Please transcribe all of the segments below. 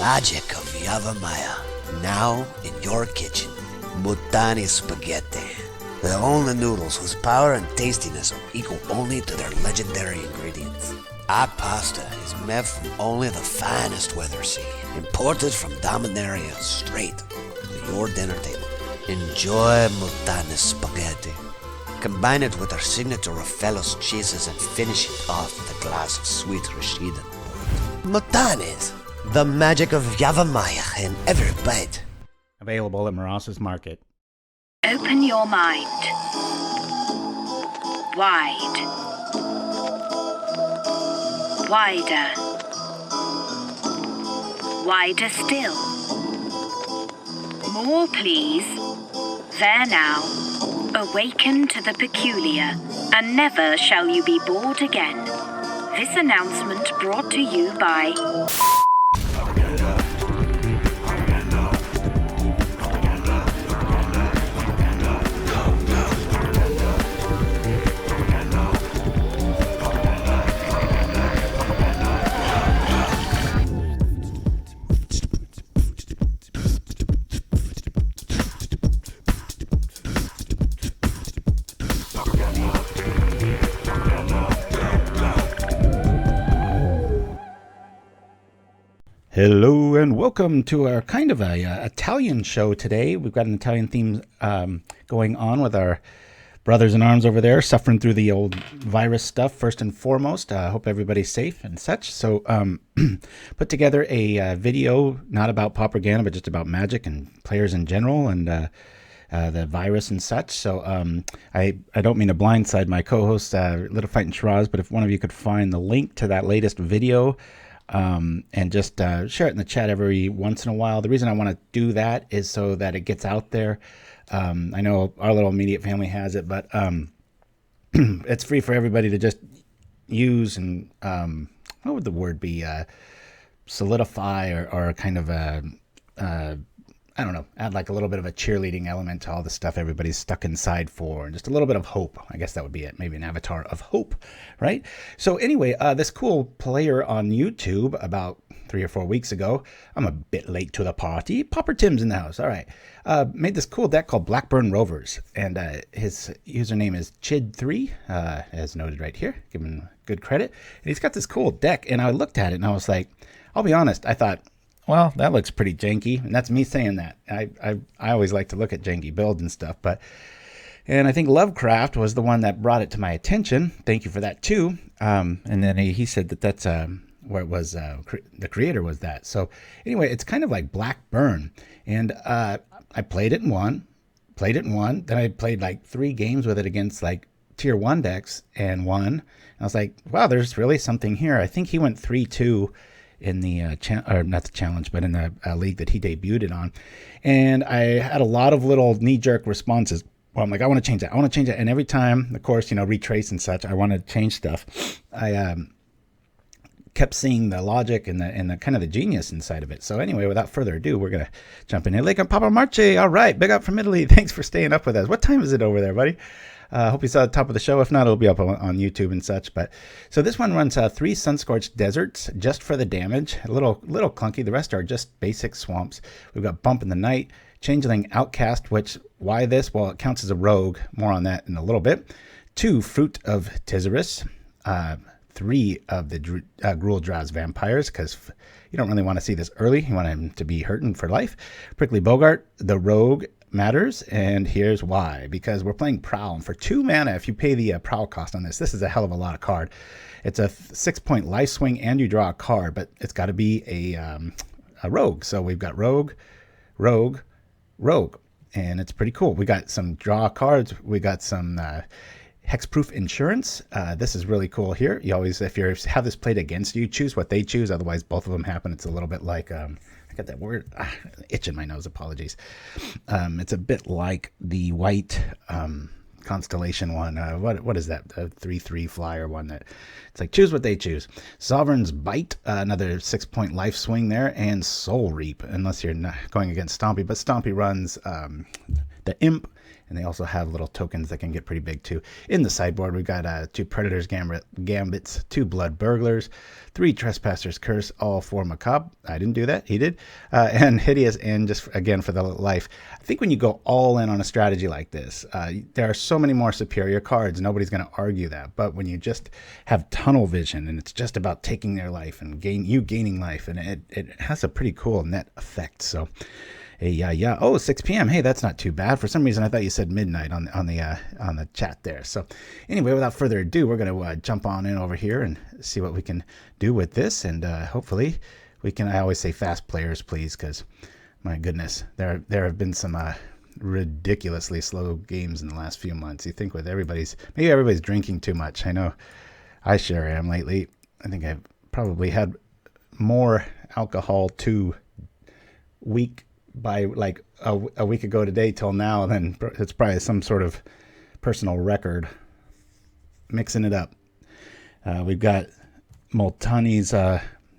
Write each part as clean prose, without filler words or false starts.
magic of Yavimaya, now in your kitchen. Mutani spaghetti. The only noodles whose power and tastiness are equal only to their legendary ingredients. Our pasta is made from only the finest weather sea, imported from Dominaria straight to your dinner table. Enjoy Mutani spaghetti. Combine it with our signature Raffaello's cheeses and finish it off with a glass of sweet Rashidan. Mutanis, the magic of Yavimaya in every bite. Available at Moros's Market. Open your mind. Wide. Wider. Wider still. More, please. There now. Awaken to the peculiar, and never shall you be bored again. This announcement brought to you by... Hello and welcome to our kind of a Italian show today. We've got an Italian theme going on with our brothers in arms over there, suffering through the old virus stuff first and foremost. I hope everybody's safe and such. So put together a video, not about Pauperganda, but just about magic and players in general and the virus and such. So I don't mean to blindside my co-host, Little Fighting Shiraz, but if one of you could find the link to that latest video, and just share it in the chat every once in a while. The reason I want to do that is so that it gets out there. I know our little immediate family has it, but it's free for everybody to just use and what would the word be? Solidify or kind of I don't know, add like a little bit of a cheerleading element to all the stuff everybody's stuck inside for, and just a little bit of hope. I guess that would be it. Maybe an avatar of hope, right? So anyway, this cool player on YouTube about 3 or 4 weeks ago, I'm a bit late to the party. Pauper Tim's in the house. All right. Made this cool deck called Blackburn Rovers, and his username is Chid3, as noted right here. Give him good credit. And he's got this cool deck, and I looked at it, and I was like, I'll be honest, I thought, well, that looks pretty janky, and that's me saying that. I always like to look at janky builds and stuff, and I think Lovecraft was the one that brought it to my attention. Thank you for that too. And then he said that's where it was. The creator was that. So anyway, it's kind of like Blackburn, and I played it and won. Then I played like 3 games with it against like tier 1 decks and won. And I was like, wow, there's really something here. I think he went 3-2. In the not the challenge, but in the league that he debuted on, and I had a lot of little knee-jerk responses. Well, I'm like, I want to change that. And every time, of course, retrace and such, I want to change stuff. I kept seeing the logic and the kind of the genius inside of it. So anyway, without further ado, we're gonna jump in here. Lake Papa Marche. All right, big up from Italy. Thanks for staying up with us. What time is it over there, buddy? Hope you saw the top of the show. If not, it'll be up on YouTube and such. But so this one runs 3 Sunscorched Deserts just for the damage. A little clunky. The rest are just basic swamps. We've got Bump in the Night, Changeling Outcast, which, why this? Well, it counts as a rogue. More on that in a little bit. 2 Fruit of Tizerus. 3 of the Guul Draz vampires, because you don't really want to see this early. You want him to be hurting for life. Prickly Boggart, the rogue, matters, and here's why. Because we're playing Prowl, and for 2 mana, if you pay the Prowl cost on this is a hell of a lot of card. It's a 6-point life swing, and you draw a card, but it's got to be a rogue. So we've got rogue, and it's pretty cool. We got some draw cards. We got some hexproof insurance. This is really cool here. You always, if you have this played against you, choose what they choose. Otherwise, both of them happen. It's a little bit like I got that word itch in my nose. Apologies. It's a bit like the white constellation one. What is that? The 3/3 flyer one that it's like choose what they choose. Sovereign's Bite, another 6-point life swing there, and Soul Reap. Unless you're not going against Stompy, but Stompy runs the Imp And they also have little tokens that can get pretty big too. In the sideboard, we've got 2 Predators Gambits, 2 Blood Burglars, 3 Trespassers Curse, all for Macabre. I didn't do that, he did. And Hideous End, just again for the life. I think when you go all in on a strategy like this, there are so many more superior cards. Nobody's going to argue that. But when you just have tunnel vision and it's just about taking their life and gaining life, and it has a pretty cool net effect. So. Yeah. Oh, 6 p.m. Hey, that's not too bad. For some reason, I thought you said midnight on the chat there. So anyway, without further ado, we're going to jump on in over here and see what we can do with this. And hopefully we can, I always say fast players, please, because my goodness, there have been some ridiculously slow games in the last few months. You think with maybe everybody's drinking too much. I know I sure am lately. I think I've probably had more alcohol by like a week ago today till now, then it's probably some sort of personal record. Mixing it up. We've got Multani's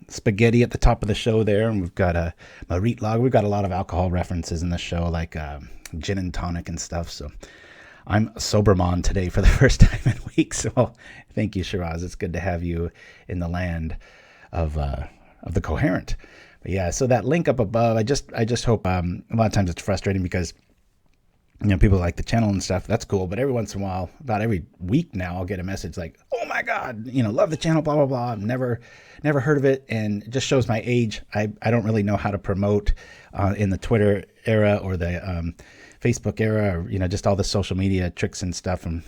spaghetti at the top of the show there, and we've got a Marit Lager. We've got a lot of alcohol references in the show, like gin and tonic and stuff. So I'm Sobermon today for the first time in weeks. So thank you, Shiraz. It's good to have you in the land of the coherent. But yeah, so that link up above, I just hope, a lot of times it's frustrating because, people like the channel and stuff. That's cool. But every once in a while, about every week now, I'll get a message like, oh my God, love the channel, blah, blah, blah. I've never heard of it. And it just shows my age. I don't really know how to promote in the Twitter era or the Facebook era, or, just all the social media tricks and stuff. And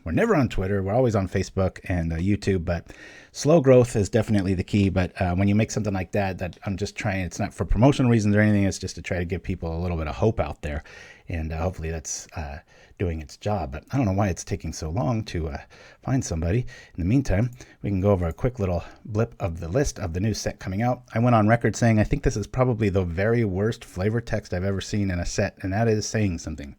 we're never on Twitter. We're always on Facebook and YouTube, but slow growth is definitely the key. But when you make something like that I'm just trying, it's not for promotional reasons or anything. It's just to try to give people a little bit of hope out there. And hopefully that's doing its job. But I don't know why it's taking so long to find somebody. In the meantime, we can go over a quick little blip of the list of the new set coming out. I went on record saying I think this is probably the very worst flavor text I've ever seen in a set, and that is saying something.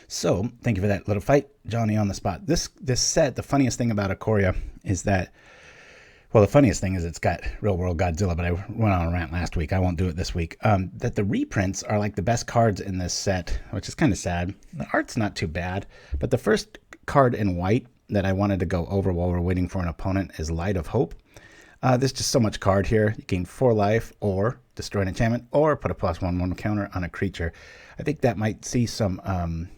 So, thank you for that little fight, Johnny on the spot. This set, the funniest thing about Ikoria is that, the funniest thing is it's got Real World Godzilla, but I went on a rant last week. I won't do it this week. That the reprints are like the best cards in this set, which is kind of sad. The art's not too bad, but the first card in white that I wanted to go over while we're waiting for an opponent is Light of Hope. There's just so much card here. You gain 4 life, or destroy an enchantment, or put a +1/+1 counter on a creature. I think that might see some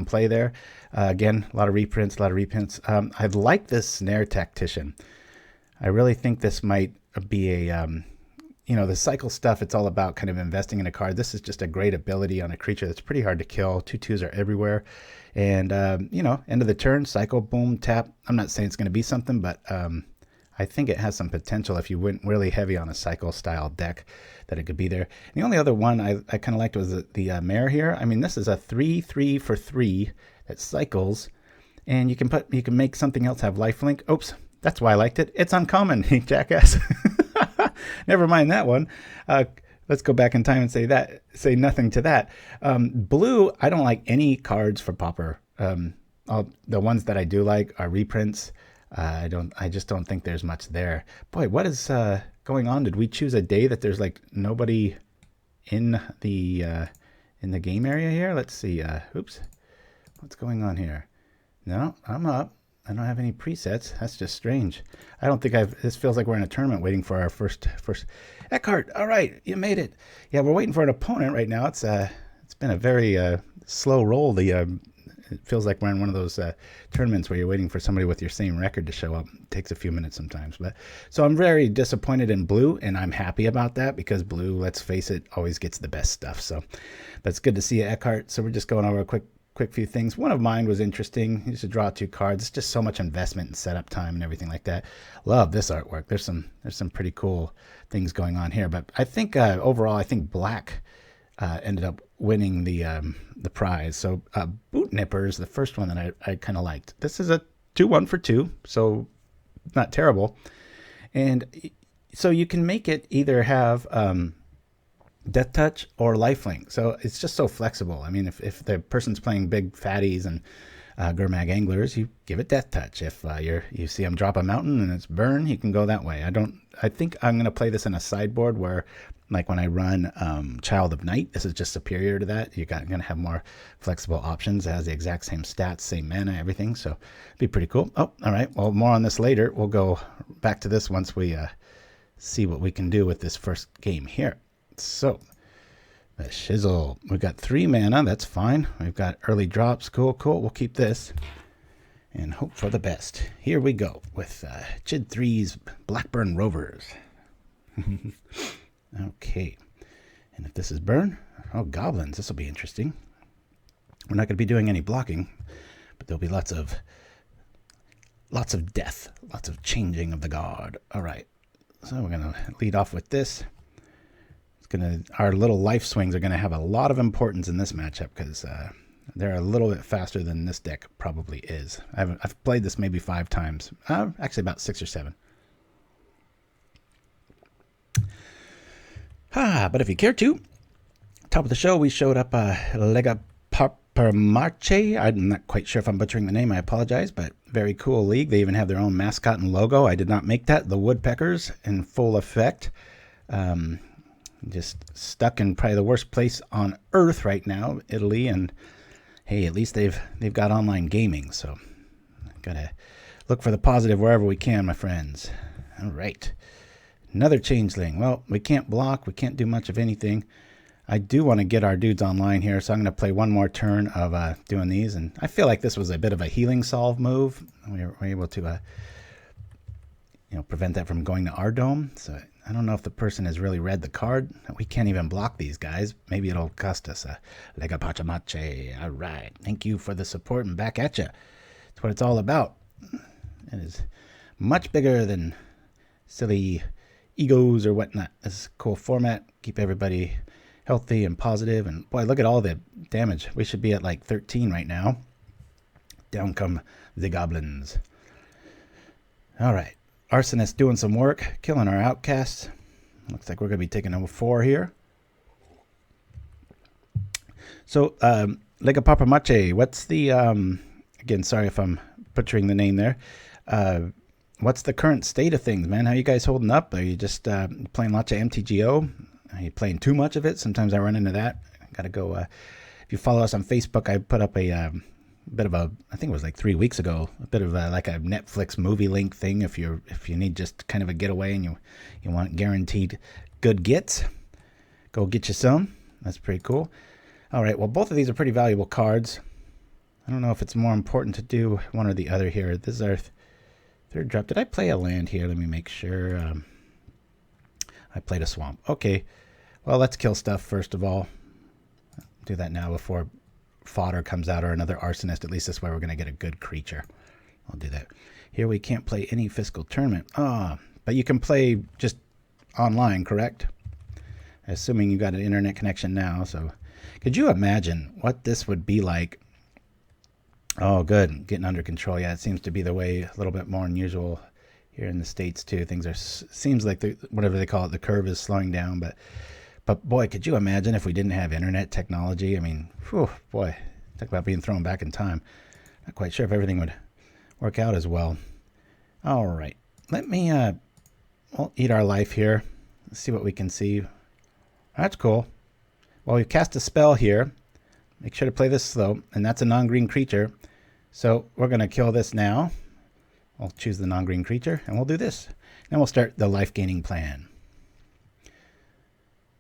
play there. Again, a lot of reprints. I like this Snare Tactician. I really think this might be a, the cycle stuff. It's all about kind of investing in a card. This is just a great ability on a creature that's pretty hard to kill. 2/2s are everywhere. And, end of the turn, cycle, boom, tap. I'm not saying it's going to be something, but I think it has some potential if you went really heavy on a cycle style deck that it could be there. And the only other one I kind of liked was the Mare here. I mean, this is a 3/3 for 3 that cycles, and you can make something else have lifelink. Oops, that's why I liked it. It's uncommon, jackass. Never mind that one. Let's go back in time and say nothing to that. Blue, I don't like any cards for Pauper. The ones that I do like are reprints. I just don't think there's much there. Boy, what is going on? Did we choose a day that there's like nobody in the game area here? Let's see. Oops. What's going on here? No, I'm up. I don't have any presets. That's just strange. I don't think this feels like we're in a tournament waiting for our first Eckhart. All right, you made it. Yeah, we're waiting for an opponent right now. It's been a very slow roll. It feels like we're in one of those tournaments where you're waiting for somebody with your same record to show up. It takes a few minutes sometimes. So I'm very disappointed in blue, and I'm happy about that because blue, let's face it, always gets the best stuff. So, but it's good to see you, Eckhart. So we're just going over a quick few things. One of mine was interesting. You should draw 2 cards. It's just so much investment and setup time and everything like that. Love this artwork. There's some pretty cool things going on here. But I think overall, I think black ended up winning the prize. So Boot Nippers, the first one that I kind of liked. This is a 2/1 for 2, so not terrible. And so you can make it either have Death Touch or Lifelink. So it's just so flexible. I mean, if the person's playing big fatties and Gurmag Anglers, you give it Death Touch. If you see him drop a mountain and it's burn, he can go that way. I think I'm going to play this in a sideboard where, like when I run Child of Night, this is just superior to that. You're going to have more flexible options. It has the exact same stats, same mana, everything. So it'd be pretty cool. Oh, all right. Well, more on this later. We'll go back to this once we see what we can do with this first game here. So the Shizzle. We've got 3 mana. That's fine. We've got early drops. Cool. We'll keep this and hope for the best. Here we go with Chid 3's Blackburn Rovers. Okay. And if this is burn, goblins. This will be interesting. We're not going to be doing any blocking, but there'll be lots of death, lots of changing of the guard. All right. So we're going to lead off with this. Our little life swings are going to have a lot of importance in this matchup because they're a little bit faster than this deck probably is. I've played this maybe 5 times. Actually, about 6 or 7. But if you care to, top of the show, we showed up Lega Pauperganda. I'm not quite sure if I'm butchering the name. I apologize, but very cool league. They even have their own mascot and logo. I did not make that. The woodpeckers in full effect. Just stuck in probably the worst place on earth right now, Italy, and hey, at least they've got online gaming, so gotta look for the positive wherever we can, my friends. All right, another changeling. Well, we can't block, we can't do much of anything. I do want to get our dudes online here, so I'm going to play one more turn of doing these, and I feel like this was a bit of a healing solve move. We were able to prevent that from going to our dome, so I don't know if the person has really read the card. We can't even block these guys. Maybe it'll cost us a Lega Pauperganda. All right. Thank you for the support and back at you. That's what it's all about. It is much bigger than silly egos or whatnot. This is a cool format. Keep everybody healthy and positive. And boy, look at all the damage. We should be at like 13 right now. Down come the goblins. All right. Arsonist doing some work, killing our outcasts. Looks like we're going to be taking over 4 here. So, Lega Pauperganda, what's the, again, sorry if I'm butchering the name there. What's the current state of things, man? How you guys holding up? Are you just playing lots of MTGO? Are you playing too much of it? Sometimes I run into that. I got to go, if you follow us on Facebook, I put up a bit of a, I think it was like 3 weeks ago, a bit of like a Netflix movie link thing. If you need just kind of a getaway and you want guaranteed good gets, go get you some. That's pretty cool. All right, well, both of these are pretty valuable cards. I don't know if it's more important to do one or the other here. This is our third drop. Did I play a land here? Let me make sure. I played a swamp. Okay, well, let's kill stuff first of all. Do that now before fodder comes out or another arsonist. At least this way we're going to get a good creature. I'll do that. Here we can't play any fiscal tournament. But you can play just online, correct? Assuming you got an internet connection now. So could you imagine what this would be like? Oh, good. Getting under control. Yeah, it seems to be the way, a little bit more unusual here in the States too. Things are, seems like whatever they call it, the curve is slowing down, But boy, could you imagine if we didn't have internet technology? I mean, whew, boy, talk about being thrown back in time. Not quite sure if everything would work out as well. All right, let me we'll eat our life here. Let's see what we can see. That's cool. Well, we've cast a spell here. Make sure to play this slow, and that's a non-green creature. So we're going to kill this now. We'll choose the non-green creature, and we'll do this. Then we'll start the life-gaining plan.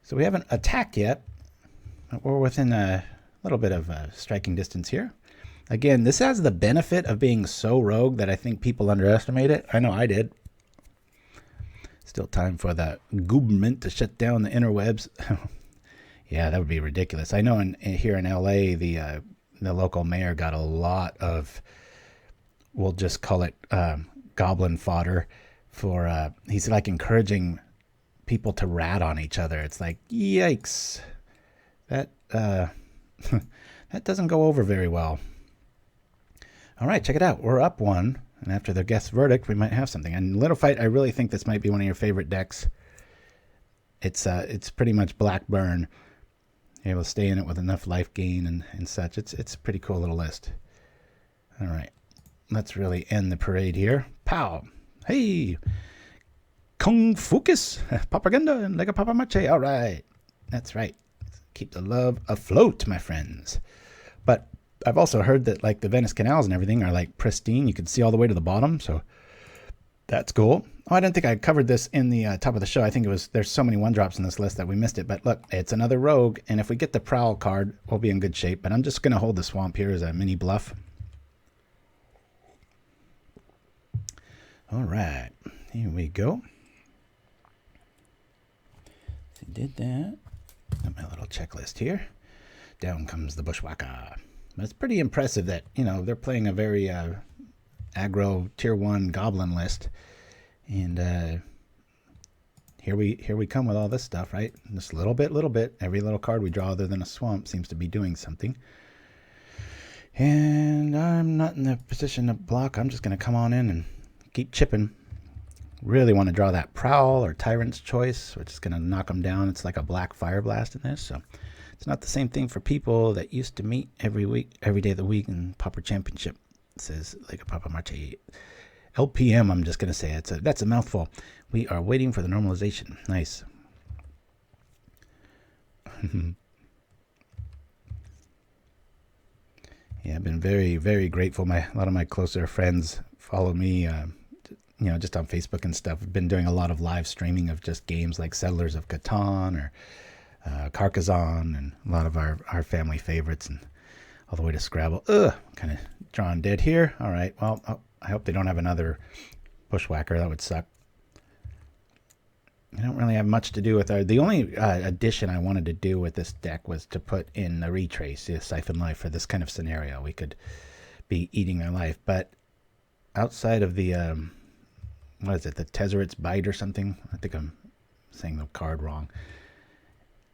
So we haven't attacked yet. We're within a little bit of striking distance here. Again, this has the benefit of being so rogue that I think people underestimate it. I know I did. Still time for the government to shut down the interwebs. Yeah, that would be ridiculous. I know here in LA, the local mayor got a lot of, we'll just call it goblin fodder for, he's like encouraging people to rat on each other. It's like, yikes. That that doesn't go over very well. All right, check it out. We're up 1, and after the Geth's verdict, we might have something. And Little Fight, I really think this might be one of your favorite decks. It's pretty much black burn. You're able to stay in it with enough life gain and such. It's a pretty cool little list. All right. Let's really end the parade here. Pow! Hey! Kung Fucus, Pauperganda, and Lega Papa Mache. All right. That's right. Keep the love afloat, my friends. But I've also heard that like the Venice canals and everything are like pristine. You can see all the way to the bottom, so that's cool. Oh, I didn't think I covered this in the top of the show. I think it was, there's so many 1-drops in this list that we missed it. But look, it's another rogue, and if we get the Prowl card, we'll be in good shape. But I'm just going to hold the swamp here as a mini bluff. All right, here we go. So did that. Got my little checklist here. Down comes the Bushwhacker. But it's pretty impressive that, you know, they're playing a very aggro tier 1 goblin list. And here we come with all this stuff, right? Just little bit. Every little card we draw other than a swamp seems to be doing something. And I'm not in the position to block. I'm just going to come on in and keep chipping. Really want to draw that Prowl or Tyrant's Choice, which is going to knock them down. It's like a black Fire Blast in this, so it's not the same thing for people that used to meet every day of the week in Pauper Championship. It says like a Papa Marte. LPM, I'm just going to say that's a mouthful. We are waiting for the normalization. Nice. Yeah, I've been very, very grateful. A lot of my closer friends follow me, you know, just on Facebook and stuff. I've been doing a lot of live streaming of just games like Settlers of Catan or Carcassonne, and a lot of our family favorites, and all the way to Scrabble. Kind of drawn dead here. All right, well, I hope they don't have another Bushwhacker. That would suck. I don't really have much to do with the only addition I wanted to do with this deck was to put in the Retrace, the Siphon Life, for this kind of scenario. We could be eating our life, but outside of the what is it, the Tezzeret's Bite or something? I think I'm saying the card wrong.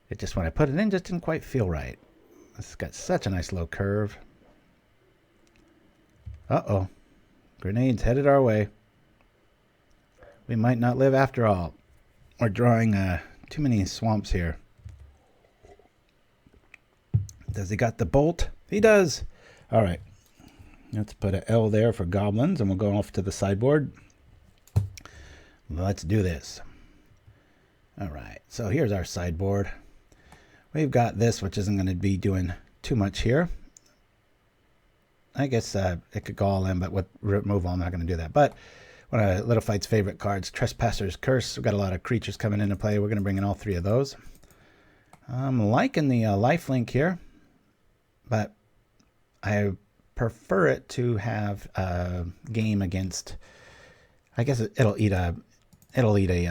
It just, when I put it in, just didn't quite feel right. It's got such a nice low curve. Uh-oh. Grenades headed our way. We might not live after all. We're drawing too many swamps here. Does he got the bolt? He does. All right. Let's put an L there for goblins, and we'll go off to the sideboard. Let's do this. All right. So here's our sideboard. We've got this, which isn't going to be doing too much here. I guess it could go all in, but with removal, I'm not going to do that. But one of Little Fight's favorite cards, Trespasser's Curse. We've got a lot of creatures coming into play. We're going to bring in all 3 of those. I'm liking the lifelink here, but I prefer it to have a game against. I guess it'll eat a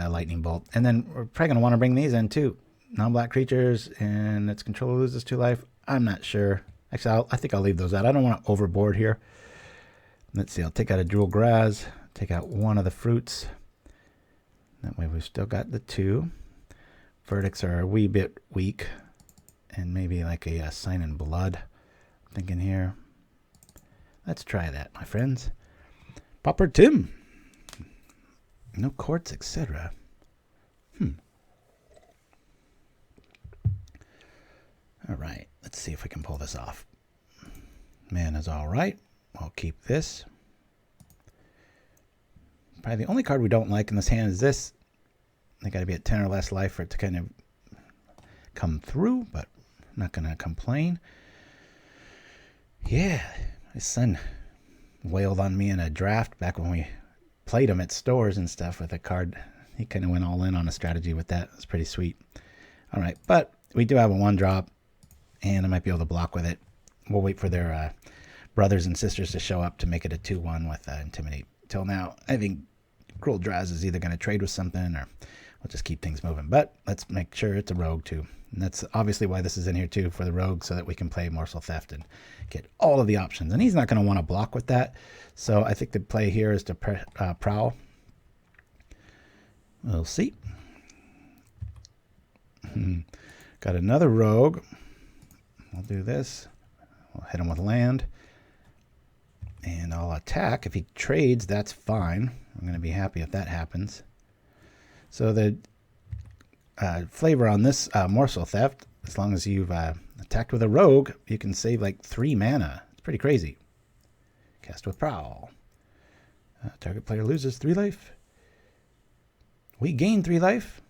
lightning bolt, and then we're probably going to want to bring these in too. Non-black creatures, and its controller loses 2 life. I'm not sure. Actually, I think I'll leave those out. I don't want to overboard here. Let's see. I'll take out a Drool Graz. Take out one of the fruits. That way we've still got the 2. Verdicts are a wee bit weak. And maybe like a Sign in Blood. I'm thinking here. Let's try that, my friends. Pauper Tim. No courts, etc. All right. Let's see if we can pull this off. Mana's all right. I'll keep this. Probably the only card we don't like in this hand is this. They got to be at 10 or less life for it to kind of come through, but I'm not going to complain. Yeah, my son wailed on me in a draft back when we played him at stores and stuff with a card. He kind of went all in on a strategy with that. It was pretty sweet. All right, but we do have a 1-drop, and I might be able to block with it. We'll wait for their brothers and sisters to show up to make it a 2-1 with Intimidate. Till now, I think Cruel Draz is either going to trade with something, or we'll just keep things moving. But let's make sure it's a rogue too. And that's obviously why this is in here too, for the rogue, so that we can play Morsel Theft and get all of the options. And he's not going to want to block with that. So I think the play here is to prowl. We'll see. Got another rogue. We'll do this. We'll hit him with land. And I'll attack. If he trades, that's fine. I'm going to be happy if that happens. So the flavor on this Morsel Theft, as long as you've attacked with a rogue, you can save like 3 mana. It's pretty crazy. Cast with Prowl. Target player loses 3 life. We gain 3 life.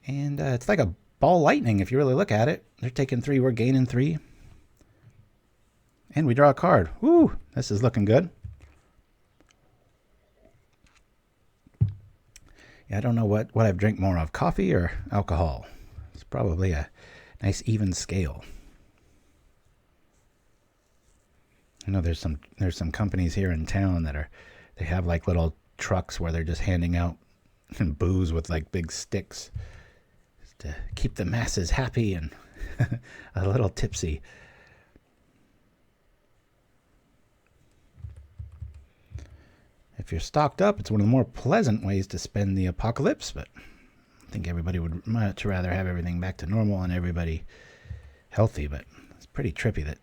And it's like a ball lightning if you really look at it. They're taking 3, we're gaining 3. And we draw a card. Woo! This is looking good. Yeah, I don't know what I've drank more of, coffee or alcohol. It's probably a nice even scale. I know there's some companies here in town that they have like little trucks where they're just handing out booze with like big sticks just to keep the masses happy and a little tipsy. If you're stocked up, it's one of the more pleasant ways to spend the apocalypse, but I think everybody would much rather have everything back to normal and everybody healthy, but it's pretty trippy that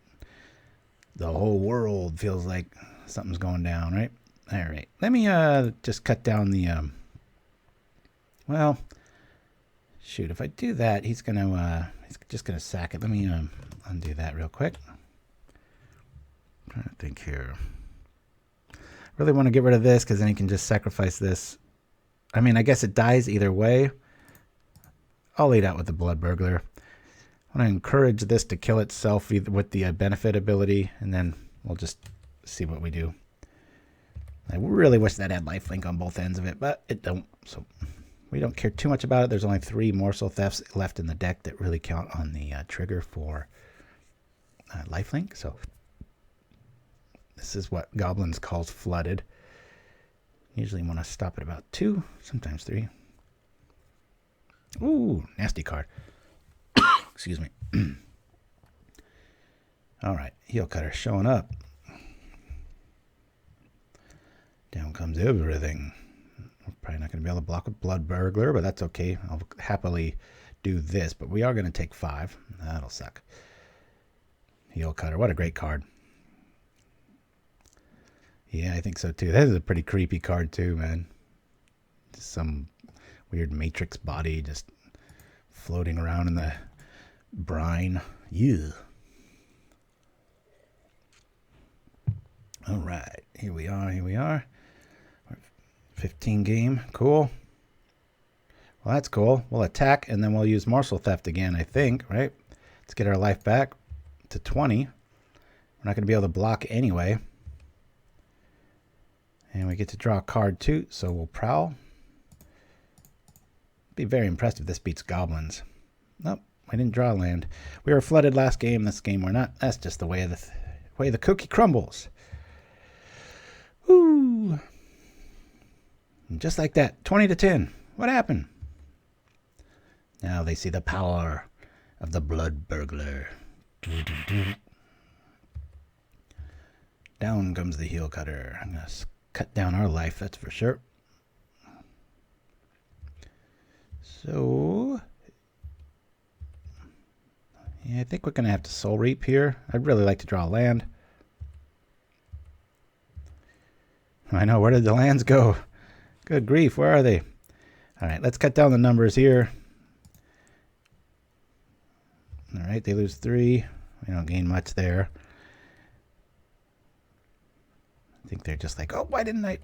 the whole world feels like something's going down, right? All right. Let me just cut down the... well, shoot, if I do that, he's just going to sack it. Let me undo that real quick. I'm trying to think here. Really want to get rid of this because then he can just sacrifice this. I mean, I guess it dies either way. I'll lead out with the Blood Burglar. I want to encourage this to kill itself either with the benefit ability, and then we'll just see what we do. I really wish that had lifelink on both ends of it, but it don't. So we don't care too much about it. There's only 3 Morsel Thefts left in the deck that really count on the trigger for lifelink. So this is what Goblins calls flooded. Usually want to stop at about 2, sometimes 3. Ooh, nasty card. Excuse me. All right, Heel Cutter showing up. Down comes everything. We're probably not going to be able to block with Blood Burglar, but that's okay. I'll happily do this, but we are going to take 5. That'll suck. Heel Cutter, what a great card. Yeah, I think so too. That is a pretty creepy card too, man. Just some weird matrix body just floating around in the brine. Yeah. All right, here we are. 15 game, cool. Well, that's cool. We'll attack and then we'll use Morsel Theft again, I think, right? Let's get our life back to 20. We're not going to be able to block anyway. And we get to draw a card too, so we'll Prowl. Be very impressed if this beats Goblins. Nope, we didn't draw land. We were flooded last game. This game we're not. That's just the way the cookie crumbles. Woo! And just like that, 20-10. What happened? Now they see the power of the Blood Burglar. Down comes the Heel Cutter. I'm gonna cut down our life, that's for sure. So, yeah, I think we're going to have to Soul Reap here. I'd really like to draw a land. I know, where did the lands go? Good grief, where are they? All right, let's cut down the numbers here. All right, they lose 3. We don't gain much there. I think they're just like, oh, why didn't I?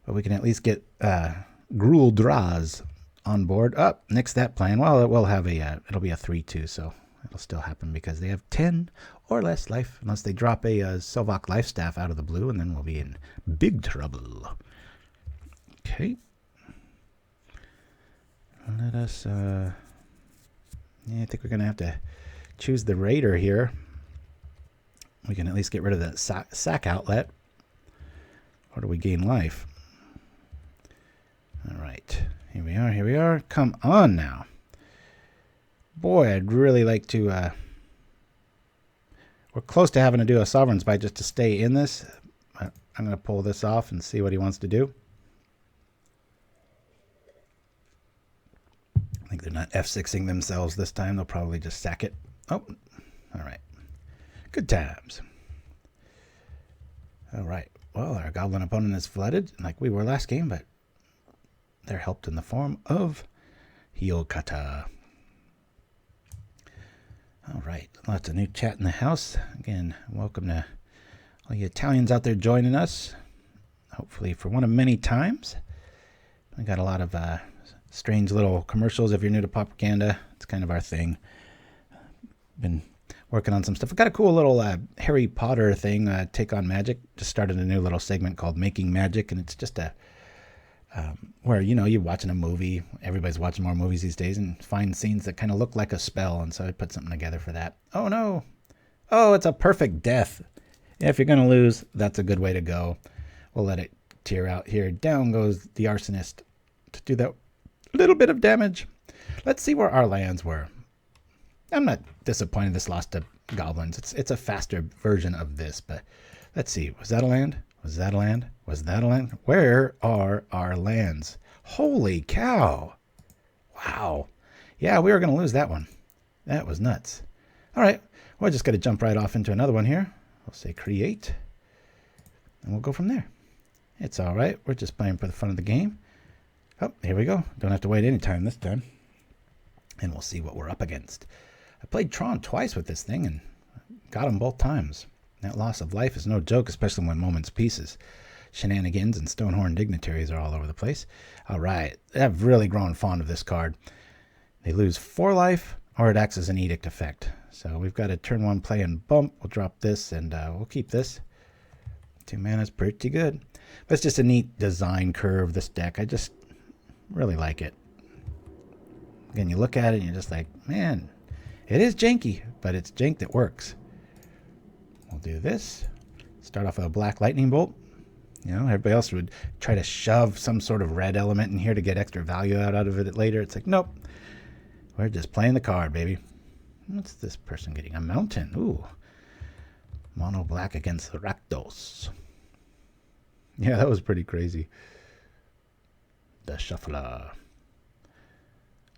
But we can at least get Guul Draz on board. Up, nix that plan. Well, it will have it'll be a 3/2, so it'll still happen because they have 10 or less life, unless they drop a Sovok Life Staff out of the blue, and then we'll be in big trouble. Okay. Let us, yeah, I think we're going to have to choose the Raider here. We can at least get rid of that sack outlet. Or do we gain life? All right, here we are. Come on now. Boy, I'd really like to, we're close to having to do a Sovereign's Bite just to stay in this. I'm going to pull this off and see what he wants to do. I think they're not F6ing themselves this time. They'll probably just sack it. Oh, all right. Good times. All right. Well, our goblin opponent is flooded like we were last game, but they're helped in the form of Heel Cutter. All right. Lots of new chat in the house. Again, welcome to All you Italians out there joining us, hopefully for one of many times. I got a lot of strange little commercials if you're new to Pauperganda. It's kind of our thing. Been working on some stuff. I got a cool little Harry Potter thing, Take on Magic. Just started a new little segment called Making Magic, and it's just a where, you know, you're watching a movie. Everybody's watching more movies these days and find scenes that kind of look like a spell, and so I put something together for that. Oh, no. Oh, it's a perfect death. Yeah, if you're going to lose, that's a good way to go. We'll let it tear out here. Down goes the Arsonist to do that little bit of damage. Let's see where our lands were. I'm not disappointed this lost to goblins. It's a faster version of this, but let's see. Was that a land? Was that a land? Was that a land? Where are our lands? Holy cow. Wow. Yeah, we were going to lose that one. That was nuts. All right. We're just going to jump right off into another one here. We'll say create, and we'll go from there. It's all right. We're just playing for the fun of the game. Oh, here we go. Don't have to wait any time this time. And we'll see what we're up against. I played Tron twice with this thing and got him both times. That loss of life is no joke, especially when Moment's Pieces. Shenanigans and Stonehorn Dignitaries are all over the place. All right. I've really grown fond of this card. They lose 4 life, or it acts as an edict effect. So we've got a turn 1 play and bump. We'll drop this, and we'll keep this. 2 mana is pretty good. But it's just a neat design curve, this deck. I just really like it. Again, you look at it and you're just like, man, it is janky, but it's jank that works. We'll do this. Start off with a black lightning bolt. You know, everybody else would try to shove some sort of red element in here to get extra value out of it later. It's like, nope. We're just playing the card, baby. What's this person getting? A mountain. Ooh. Mono black against the Rakdos. Yeah, that was pretty crazy. The Shuffler.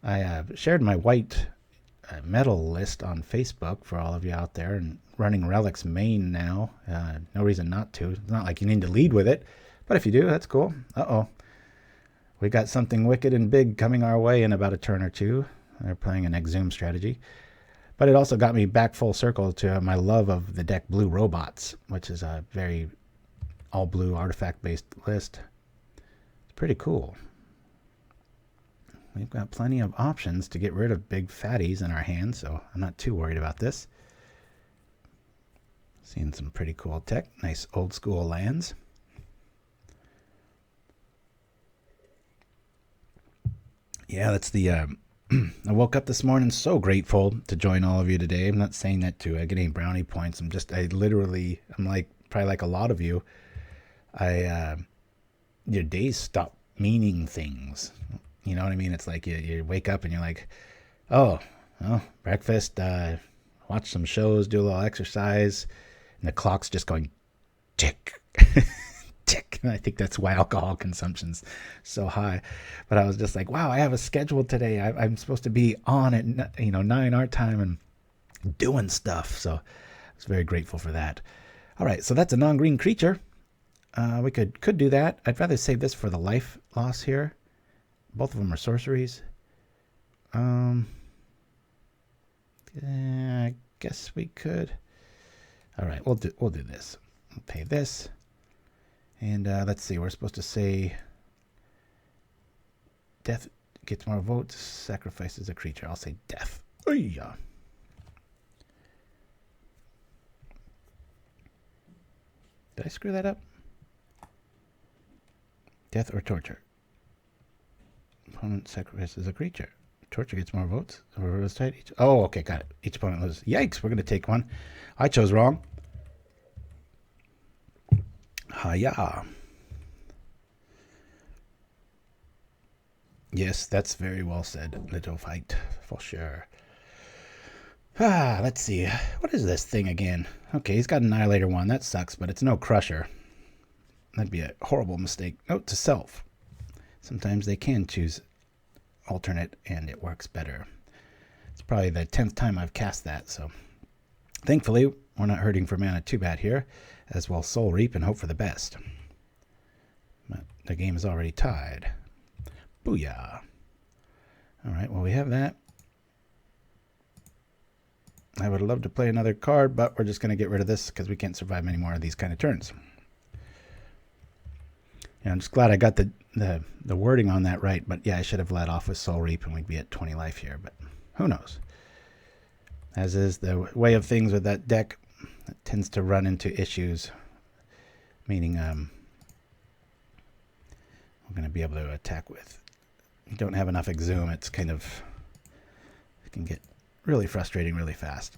I shared my white metal list on Facebook for all of you out there, and running Relics main now. No reason not to. It's not like you need to lead with it, but if you do, that's cool. Uh-oh. We got something wicked and big coming our way in about a turn or two. They're playing an Exhume strategy. But it also got me back full circle to my love of the deck Blue Robots, which is a very all-blue artifact-based list. It's pretty cool. We've got plenty of options to get rid of big fatties in our hands, so I'm not too worried about this. Seeing some pretty cool tech. Nice old-school lands. Yeah, that's the... I woke up this morning so grateful to join all of you today. I'm not saying that to get any brownie points. I'm like probably like a lot of you. Your days stop meaning things. You know what I mean? It's like you wake up and you're like, oh, well, breakfast, watch some shows, do a little exercise, and the clock's just going tick, tick. And I think that's why alcohol consumption's so high. But I was just like, wow, I have a schedule today. I'm supposed to be on at 9 our time and doing stuff. So I was very grateful for that. All right, so that's a non-green creature. We could do that. I'd rather save this for the life loss here. Both of them are sorceries. I guess we could. All right, we'll do this. We'll pay this. And let's see, we're supposed to say death gets more votes, sacrifices a creature. I'll say death. Ooh-yah. Did I screw that up? Death or torture? Opponent sacrifices a creature. Torture gets more votes. Oh, okay, got it. Each opponent loses. Yikes, we're going to take one. I chose wrong. Hiya. Yes, that's very well said, Little Fight, for sure. Let's see. What is this thing again? Okay, he's got Annihilator 1. That sucks, but it's no Crusher. That'd be a horrible mistake. Note to self. Sometimes they can choose alternate, and it works better. It's probably the 10th time I've cast that, so... Thankfully, we're not hurting for mana too bad here, as we'll Soul Reap and hope for the best. But the game is already tied. Booyah! Alright, well we have that. I would love to play another card, but we're just going to get rid of this because we can't survive many more of these kind of turns. Yeah, I'm just glad I got the wording on that right, but yeah, I should have let off with Soul Reap and we'd be at 20 life here, but who knows. As is the way of things with that deck, it tends to run into issues, meaning we're going to be able to attack with. You don't have enough Exhume, it's kind of, it can get really frustrating really fast.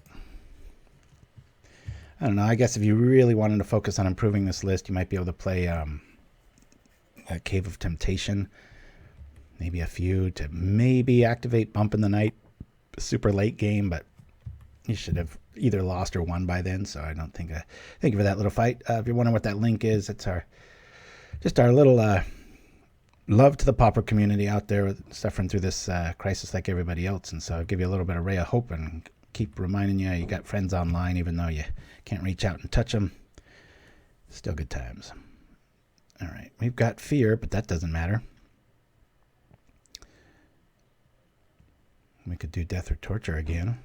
I don't know, I guess if you really wanted to focus on improving this list, you might be able to play a Cave of Temptation, maybe a few to maybe activate Bump in the Night, super late game, but you should have either lost or won by then, so I don't think thank you for that little fight. If you're wondering what that link is, it's just our little love to the Pauper community out there suffering through this crisis like everybody else, and so I'll give you a little bit of ray of hope and keep reminding you got friends online even though you can't reach out and touch them. Still good times. All right, we've got Fear, but that doesn't matter. We could do Death or Torture again.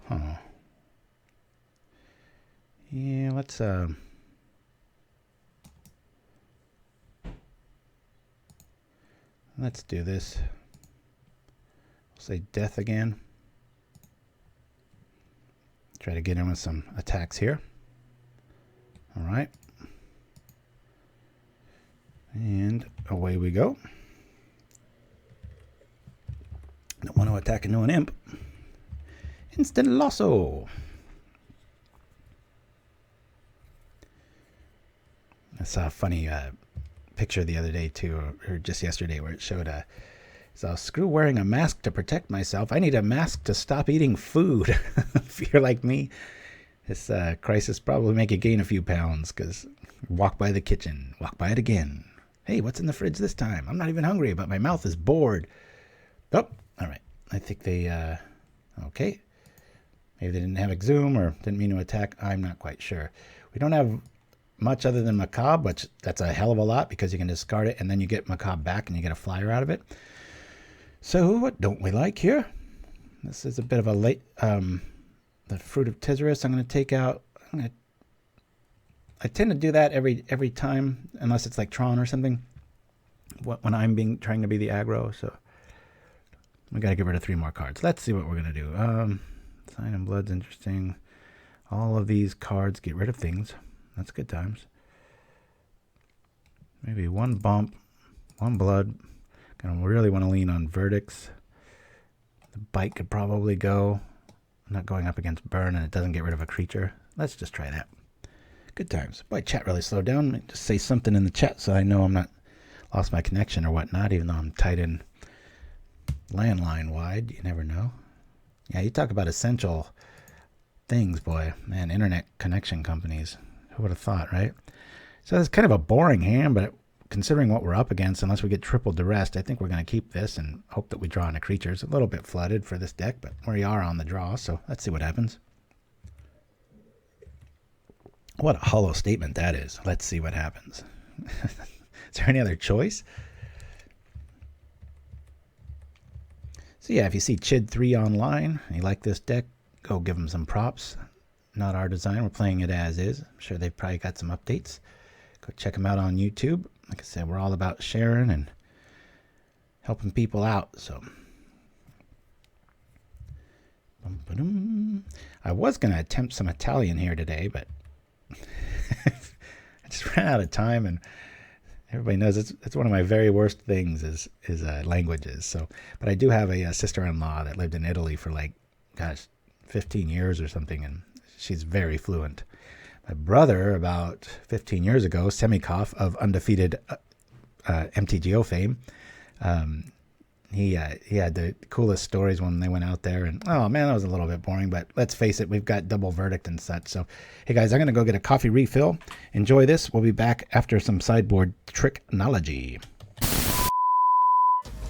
Huh. Yeah, let's do this. We'll say Death again. Try to get in with some attacks here. All right. And away we go. Don't want to attack into an imp. Instant Lasso. I saw a funny picture the other day too, or just yesterday, where it showed so screw wearing a mask to protect myself. I need a mask to stop eating food. If you're like me, this crisis probably make you gain a few pounds because walk by the kitchen, walk by it again. Hey, what's in the fridge this time? I'm not even hungry, but my mouth is bored. Oh, all right. I think they, okay. Maybe they didn't have Exhume or didn't mean to attack. I'm not quite sure. We don't have much other than Macabre, which that's a hell of a lot because you can discard it and then you get Macabre back and you get a flyer out of it. So what don't we like here? This is a bit of a late, the Fruit of Tizerus. I'm going to take out. I tend to do that every time, unless it's like Tron or something. When I'm trying to be the aggro, so we got to get rid of 3 more cards. Let's see what we're going to do. Sign and Blood's interesting. All of these cards get rid of things. That's good times. Maybe 1 bump, 1 blood. Gonna really want to lean on verdicts. The bite could probably go. I'm not going up against burn and it doesn't get rid of a creature. Let's just try that. Good times. Boy, chat really slowed down. Just say something in the chat so I know I'm not lost my connection or whatnot, even though I'm tied in landline wide. You never know. Yeah, you talk about essential things, boy. Man, internet connection companies. Who would have thought, right? So it's kind of a boring hand, but considering what we're up against, unless we get triple duress, I think we're going to keep this and hope that we draw in a creature. It's a little bit flooded for this deck, but we are on the draw, so let's see what happens. What a hollow statement that is. Let's see what happens. Is there any other choice? So yeah, if you see Chid 3 online and you like this deck, go give them some props. Not our design. We're playing it as is. I'm sure they've probably got some updates. Go check them out on YouTube. Like I said, we're all about sharing and helping people out. So I was going to attempt some Italian here today, but I just ran out of time, and everybody knows it's one of my very worst things is languages. So, but I do have a sister-in-law that lived in Italy for 15 years or something, and she's very fluent. My brother, about 15 years ago, Semikov of undefeated MTGO fame, he had the coolest stories when they went out there. And, oh, man, that was a little bit boring. But let's face it, we've got double verdict and such. So, hey, guys, I'm going to go get a coffee refill. Enjoy this. We'll be back after some sideboard tricknology.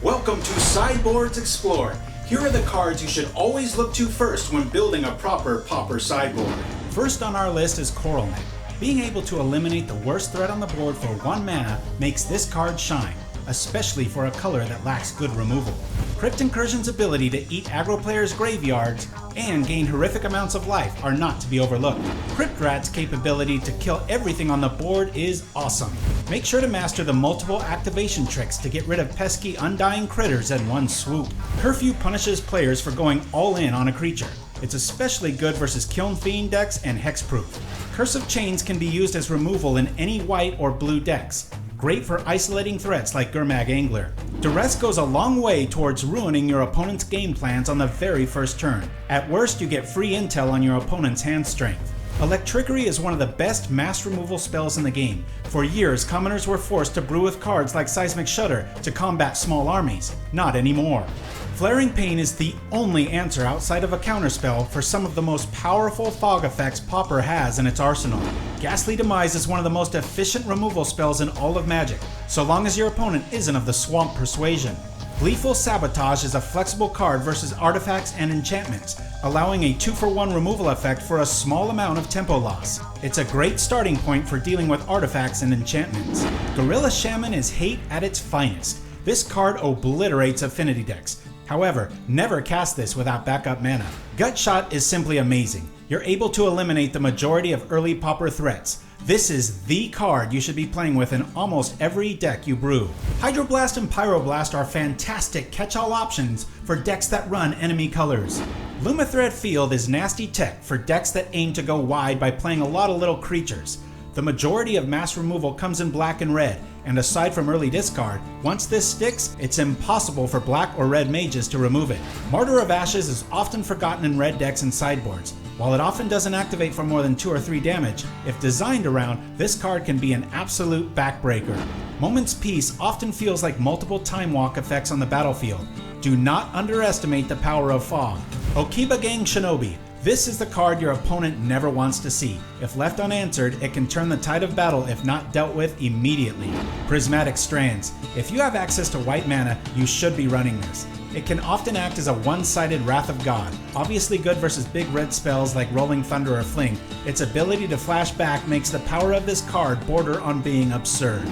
Welcome to Sideboards Explore. Here are the cards you should always look to first when building a proper Pauper sideboard. First on our list is Coralnet. Being able to eliminate the worst threat on the board for 1 mana makes this card shine. especially for a color that lacks good removal. Crypt Incursion's ability to eat aggro players' graveyards and gain horrific amounts of life are not to be overlooked. Crypt Rat's capability to kill everything on the board is awesome. Make sure to master the multiple activation tricks to get rid of pesky undying critters in one swoop. Curfew punishes players for going all in on a creature. It's especially good versus Kiln Fiend decks and Hexproof. Curse of Chains can be used as removal in any white or blue decks. Great for isolating threats like Gurmag Angler. Duress goes a long way towards ruining your opponent's game plans on the very first turn. At worst, you get free intel on your opponent's hand strength. Electrickery is one of the best mass removal spells in the game. For years, commoners were forced to brew with cards like Seismic Shudder to combat small armies. Not anymore. Flaring Pain is the only answer outside of a counterspell for some of the most powerful fog effects Pauper has in its arsenal. Ghastly Demise is one of the most efficient removal spells in all of Magic, so long as your opponent isn't of the Swamp Persuasion. Gleeful Sabotage is a flexible card versus artifacts and enchantments, allowing a 2-for-1 removal effect for a small amount of tempo loss. It's a great starting point for dealing with artifacts and enchantments. Gorilla Shaman is hate at its finest. This card obliterates affinity decks. However, never cast this without backup mana. Gutshot is simply amazing. You're able to eliminate the majority of early Pauper threats. This is the card you should be playing with in almost every deck you brew. Hydroblast and Pyroblast are fantastic catch-all options for decks that run enemy colors. Lumathread Field is nasty tech for decks that aim to go wide by playing a lot of little creatures. The majority of mass removal comes in black and red, and aside from early discard, once this sticks, it's impossible for black or red mages to remove it. Martyr of Ashes is often forgotten in red decks and sideboards. While it often doesn't activate for more than 2 or 3 damage, if designed around, this card can be an absolute backbreaker. Moment's Peace often feels like multiple time walk effects on the battlefield. Do not underestimate the power of fog. Okiba Gang Shinobi. This is the card your opponent never wants to see. If left unanswered, it can turn the tide of battle if not dealt with immediately. Prismatic Strands. If you have access to white mana, you should be running this. It can often act as a one-sided Wrath of God. Obviously good versus big red spells like Rolling Thunder or Fling, its ability to flash back makes the power of this card border on being absurd.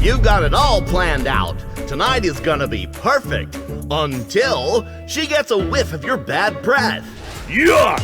You've got it all planned out. Tonight is gonna be perfect. Until she gets a whiff of your bad breath. Yuck!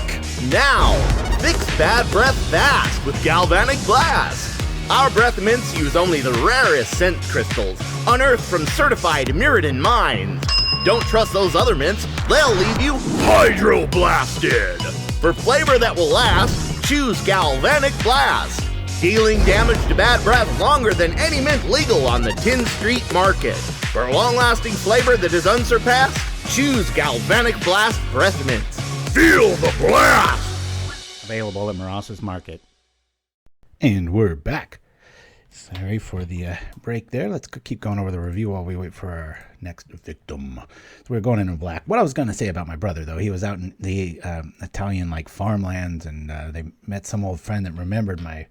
Now, fix bad breath fast with Galvanic Blast. Our breath mints use only the rarest scent crystals, unearthed from certified Mirrodin mines. Don't trust those other mints, they'll leave you hydro-blasted. For flavor that will last, choose Galvanic Blast. Dealing damage to bad breath longer than any mint legal on the Tin Street market. For long-lasting flavor that is unsurpassed, choose Galvanic Blast Breath Mints. Feel the blast! Available at Moros's Market. And we're back. Sorry for the break there. Let's keep going over the review while we wait for our next victim. So we're going into black. What I was going to say about my brother, though, he was out in the Italian farmlands, and they met some old friend that remembered my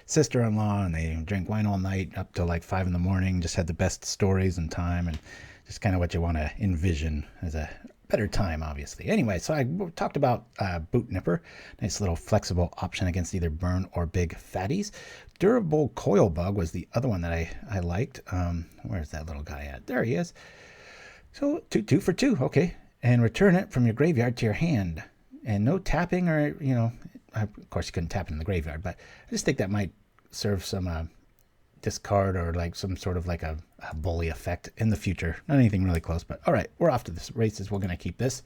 sister-in-law, and they drank wine all night up till 5 in the morning. Just had the best stories and time, and just kind of what you want to envision as a better time, obviously. Anyway, so I talked about Boot Nipper, nice little flexible option against either burn or big fatties. Durable Coil Bug was the other one that I liked. Where's that little guy at? There he is. So 2 for 2, okay. And return it from your graveyard to your hand. And no tapping or, of course you couldn't tap it in the graveyard, but I just think that might serve some discard or some sort of a bully effect in the future. Not anything really close, but all right, we're off to the races. We're going to keep this,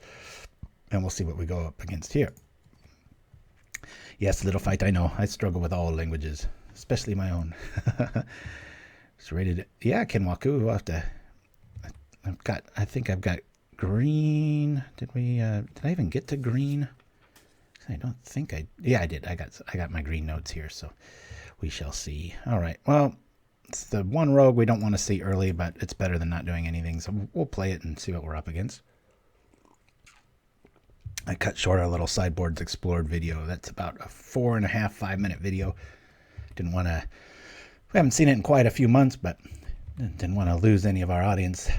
and we'll see what we go up against here. Yes, little fight, I know. I struggle with all languages, especially my own. It's rated, yeah, Kenwaku. We'll have to, I think I've got green. Did I even get to green? I don't think yeah, I did. I got my green notes here, so we shall see. All right, well, It's the one rogue we don't want to see early, but it's better than not doing anything. So we'll play it and see what we're up against. I cut short our little Sideboards Explored video. That's about a 4.5, 5-minute video. Didn't want to... We haven't seen it in quite a few months, but didn't want to lose any of our audience.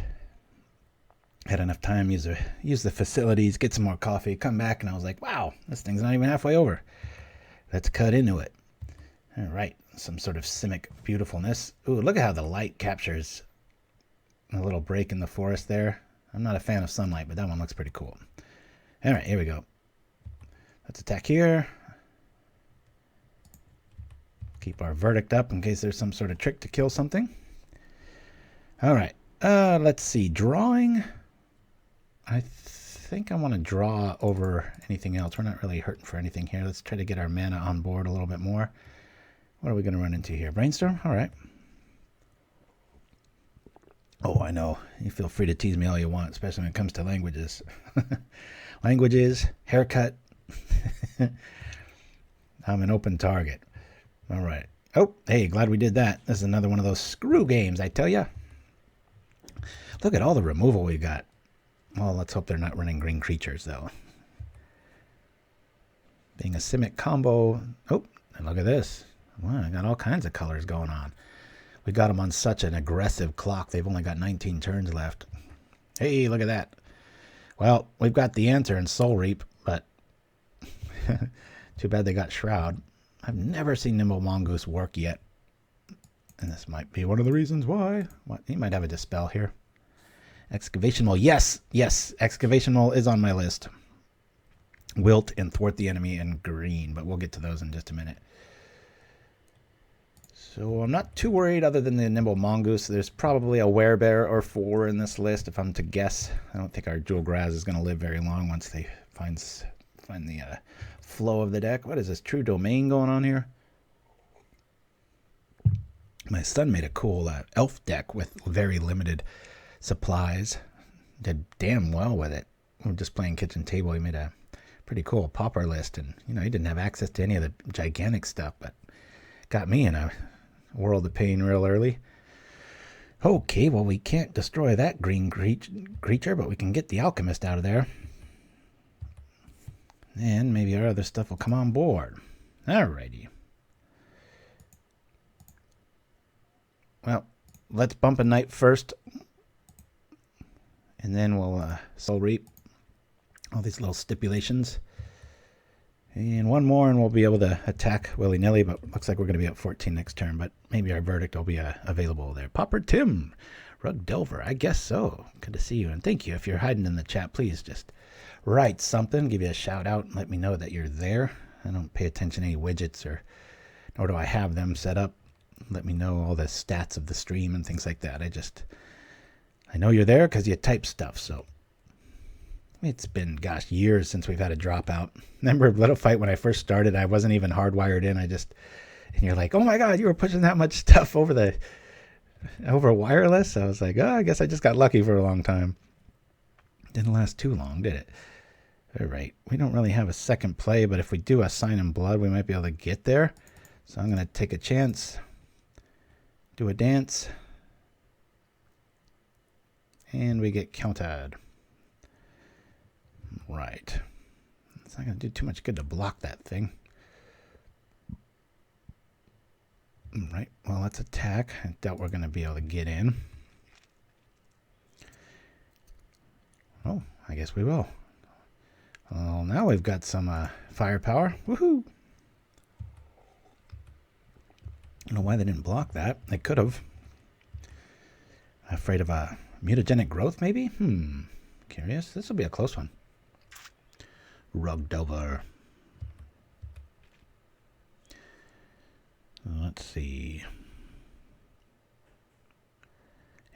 Had enough time, use the facilities, get some more coffee, come back, and I was like, wow, this thing's not even halfway over. Let's cut into it. All right, some sort of simic beautifulness. Ooh, look at how the light captures a little break in the forest there. I'm not a fan of sunlight, but that one looks pretty cool. All right, here we go. Let's attack here. Keep our verdict up in case there's some sort of trick to kill something. All right, let's see. Drawing. I think I want to draw over anything else. We're not really hurting for anything here. Let's try to get our mana on board a little bit more. What are we going to run into here? Brainstorm? All right. Oh, I know. You feel free to tease me all you want, especially when it comes to languages. Languages, haircut. I'm an open target. All right. Oh, hey, glad we did that. This is another one of those screw games, I tell ya. Look at all the removal we got. Well, let's hope they're not running green creatures, though. Being a simic combo. Oh, and look at this. Wow, I got all kinds of colors going on. We got them on such an aggressive clock. They've only got 19 turns left. Hey, look at that. Well, we've got the answer in Soul Reap, but too bad they got Shroud. I've never seen Nimble Mongoose work yet. And this might be one of the reasons why. What? He might have a Dispel here. Excavation Mole. Yes, yes. Excavation Mole is on my list. Wilt and Thwart the Enemy and green, but we'll get to those in just a minute. So I'm not too worried other than the Nimble Mongoose. There's probably a Werebear or 4 in this list if I'm to guess. I don't think our Jewel Graz is going to live very long once they find the flow of the deck. What is this? True Domain going on here? My son made a cool elf deck with very limited supplies. Did damn well with it. We were just playing kitchen table. He made a pretty cool pauper list, and he didn't have access to any of the gigantic stuff, but got me in a world of pain real early. Okay, well, we can't destroy that green creature, but we can get the alchemist out of there. And maybe our other stuff will come on board. Alrighty. Well, let's bump a night first. And then we'll Soul Reap. All these little stipulations. And one more and we'll be able to attack willy-nilly, but looks like we're going to be at 14 next turn, but maybe our verdict will be available there. Popper Tim, Rug Delver, I guess so. Good to see you, and thank you. If you're hiding in the chat, please just write something, give you a shout out, and let me know that you're there. I don't pay attention to any widgets, nor do I have them set up. Let me know all the stats of the stream and things like that. I know you're there because you type stuff, so. It's been, gosh, years since we've had a dropout. Remember Little Fight when I first started, I wasn't even hardwired in. And you're like, oh my God, you were pushing that much stuff over wireless? I was like, oh, I guess I just got lucky for a long time. Didn't last too long, did it? All right, we don't really have a second play, but if we do a Sign in Blood, we might be able to get there. So I'm going to take a chance, do a dance, and we get counted. Right. It's not going to do too much good to block that thing. Right. Well, let's attack. I doubt we're going to be able to get in. Oh, I guess we will. Well, now we've got some firepower. Woohoo! I don't know why they didn't block that. They could have. Afraid of a mutagenic growth, maybe? Curious. This will be a close one. Rugged over. Let's see.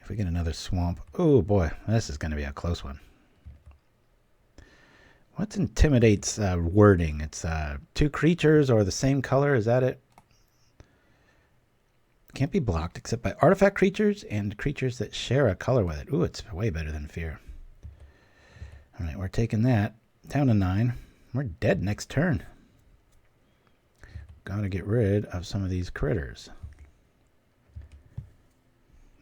If we get another swamp. Oh boy, this is going to be a close one. What intimidates wording? It's 2 creatures or the same color. Is that it? Can't be blocked except by artifact creatures and creatures that share a color with it. Ooh, it's way better than fear. All right, we're taking that. Down to 9. We're dead next turn. Gotta get rid of some of these critters.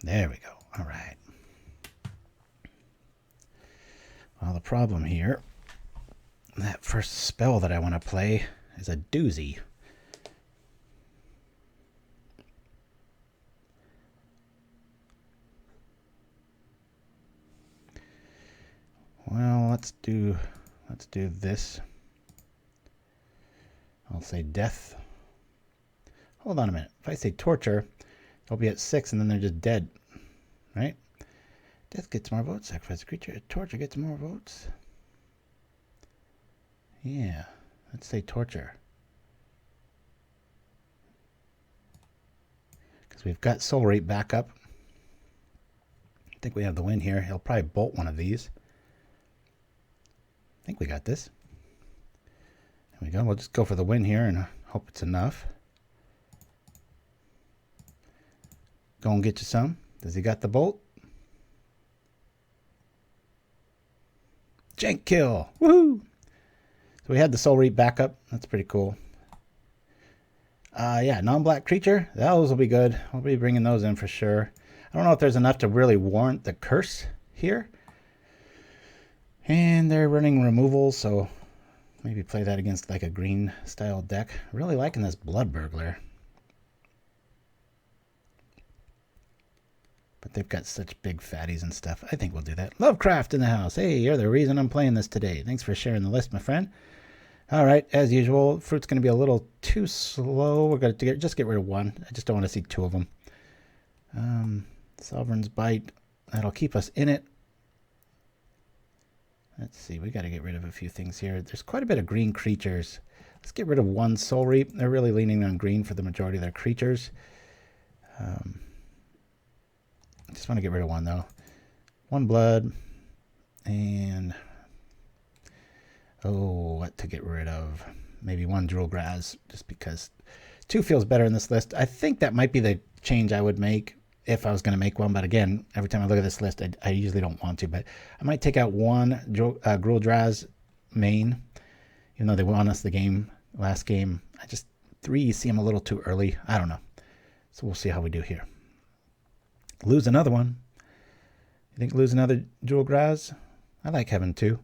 There we go. All right. Well, the problem here, that first spell that I want to play is a doozy. Well, let's do this. I'll say death. Hold on a minute. If I say torture, they'll be at 6 and then they're just dead. Right? Death gets more votes. Sacrifice a creature. Torture gets more votes. Yeah. Let's say torture. Because we've got Soul Rate back up. I think we have the win here. He'll probably bolt one of these. I think we got this. There we go. We'll just go for the win here and hope it's enough. Go and get you some. Does he got the bolt? Jank kill. Woohoo! So we had the Soul Reap backup. That's pretty cool. Yeah, non-black creature. Those will be good. We'll be bringing those in for sure. I don't know if there's enough to really warrant the curse here. And they're running removal, so maybe play that against like a green style deck. Really liking this Blood Burglar. But they've got such big fatties and stuff. I think we'll do that. Lovecraft in the house. Hey, you're the reason I'm playing this today. Thanks for sharing the list, my friend. All right, as usual, Fruit's going to be a little too slow. We're going to just get rid of one. I just don't want to see two of them. Sovereign's Bite. That'll keep us in it. Let's see, we got to get rid of a few things here. There's quite a bit of green creatures. Let's get rid of one Soul Reap. They're really leaning on green for the majority of their creatures. I just want to get rid of one, though. One blood. And... oh, what to get rid of? Maybe one Draz, just because 2 feels better in this list. I think that might be the change I would make if I was going to make one, but again, every time I look at this list, I usually don't want to, but I might take out one Guul Draz main, even though they won us the game, last game. 3 seem a little too early. I don't know. So we'll see how we do here. Lose another one. You think lose another Guul Draz? I like having 2.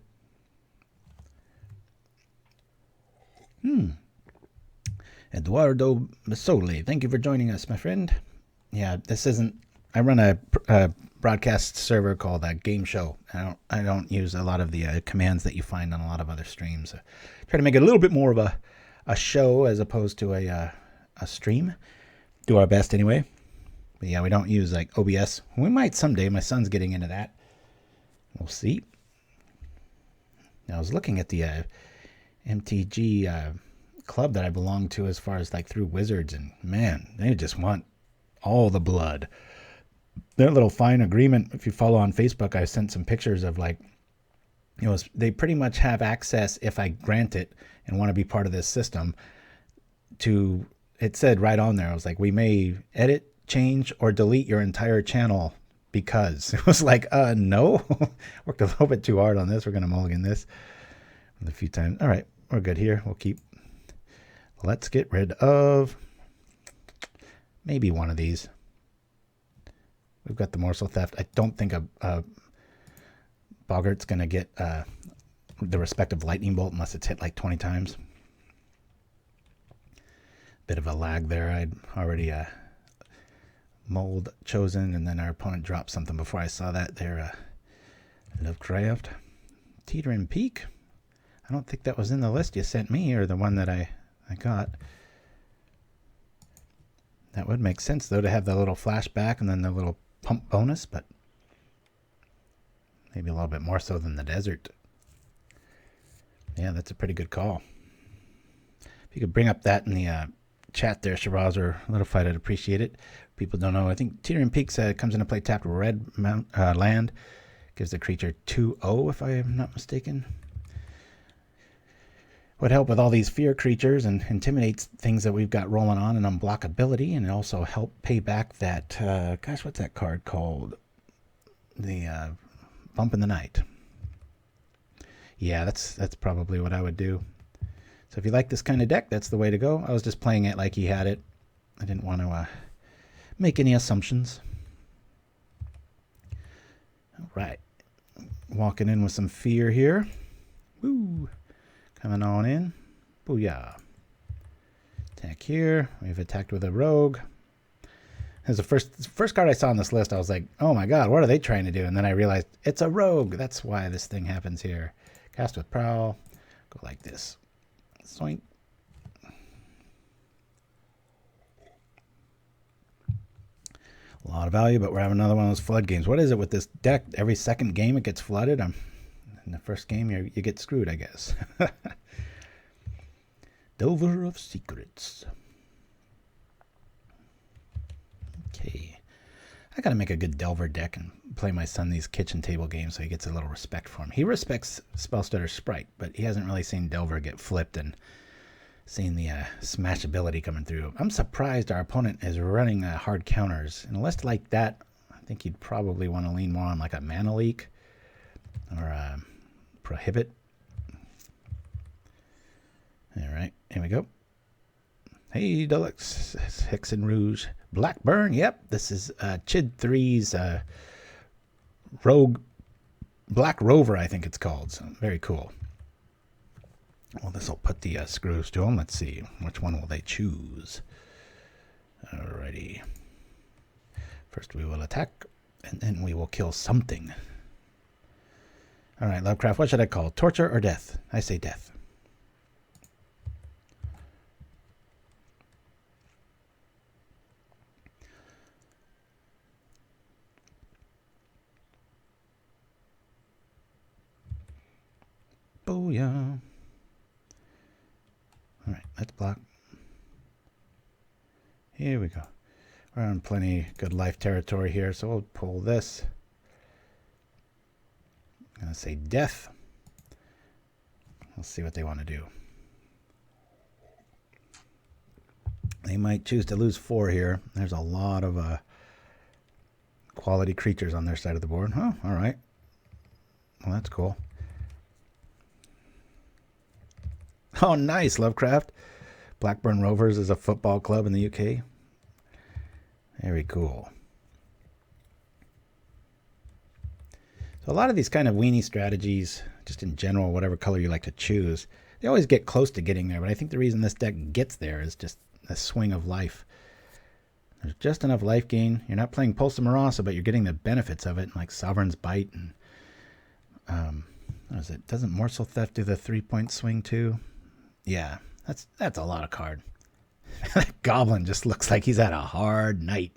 Eduardo Masoli, thank you for joining us, my friend. Yeah, this isn't... I run a broadcast server called Game Show. I don't use a lot of the commands that you find on a lot of other streams. Try to make it a little bit more of a show as opposed to a stream. Do our best anyway. But yeah, we don't use like OBS. We might someday. My son's getting into that. We'll see. Now, I was looking at the MTG club that I belong to as far as like through Wizards, and man, they just want all the blood. Their little fine agreement, if you follow on Facebook, I sent some pictures of like, they pretty much have access, if I grant it and want to be part of this system, to, it said right on there, I was like, we may edit, change, or delete your entire channel because. It was like, no. Worked a little bit too hard on this. We're going to mulligan this a few times. All right, we're good here. We'll keep. Let's get rid of maybe one of these. We've got the Morsel Theft. I don't think a Boggart's going to get the respective lightning bolt unless it's hit like 20 times. Bit of a lag there. I'd already mold chosen, and then our opponent dropped something before I saw that there. Lovecraft. Teetering Peak. I don't think that was in the list you sent me, or the one that I got. That would make sense, though, to have the little flashback and then the little pump bonus, but maybe a little bit more so than the desert. Yeah, that's a pretty good call. If you could bring up that in the chat there, Shiraz or Littlefight, I'd appreciate it. People don't know. I think Teetering Peak comes into play tapped red land. Gives the creature 2/0, if I am not mistaken. Would help with all these fear creatures and intimidates things that we've got rolling on and unblockability, and also help pay back that, gosh, what's that card called? The Bump in the Night. Yeah, that's probably what I would do. So if you like this kind of deck, that's the way to go. I was just playing it like he had it. I didn't want to make any assumptions. All right. Walking in with some fear here. Woo. Coming on in. Booyah. Attack here. We've attacked with a rogue. As the first card I saw on this list, I was like, oh my god, what are they trying to do? And then I realized it's a rogue. That's why this thing happens here. Cast with Prowl. Go like this. Soink. A lot of value, but we're having another one of those flood games. What is it with this deck? Every second game it gets flooded. In the first game you get screwed, I guess. Delver of Secrets. Okay. I gotta make a good Delver deck and play my son these kitchen table games so he gets a little respect for him. He respects Spellstutter's Sprite, but he hasn't really seen Delver get flipped and seen the smash ability coming through. I'm surprised our opponent is running hard counters. In a list like that, I think you'd probably want to lean more on like a Mana Leak or Prohibit. All right, here we go. Hey, Deluxe, Hexen Rouge, Blackburn. Yep, this is Chid 3's Rogue Black Rover, I think it's called. So very cool. Well, this will put the screws to them. Let's see. Which one will they choose? Alrighty. First we will attack, and then we will kill something. Alright, Lovecraft, what should I call? Torture or death? I say death. Booyah. All right, let's block. Here we go. We're on plenty good life territory here, so we'll pull this. I'm going to say death. We'll see what they want to do. They might choose to lose 4 here. There's a lot of quality creatures on their side of the board. Oh, all right. Well, that's cool. Oh, nice, Lovecraft. Blackburn Rovers is a football club in the UK. Very cool. So a lot of these kind of weenie strategies, just in general, whatever color you like to choose, they always get close to getting there. But I think the reason this deck gets there is just a swing of life. There's just enough life gain. You're not playing Pulse of Marasa, but you're getting the benefits of it, like Sovereign's Bite. And what is it? Doesn't Morsel Theft do the 3-point swing too? Yeah, that's a lot of card. That goblin just looks like he's had a hard night.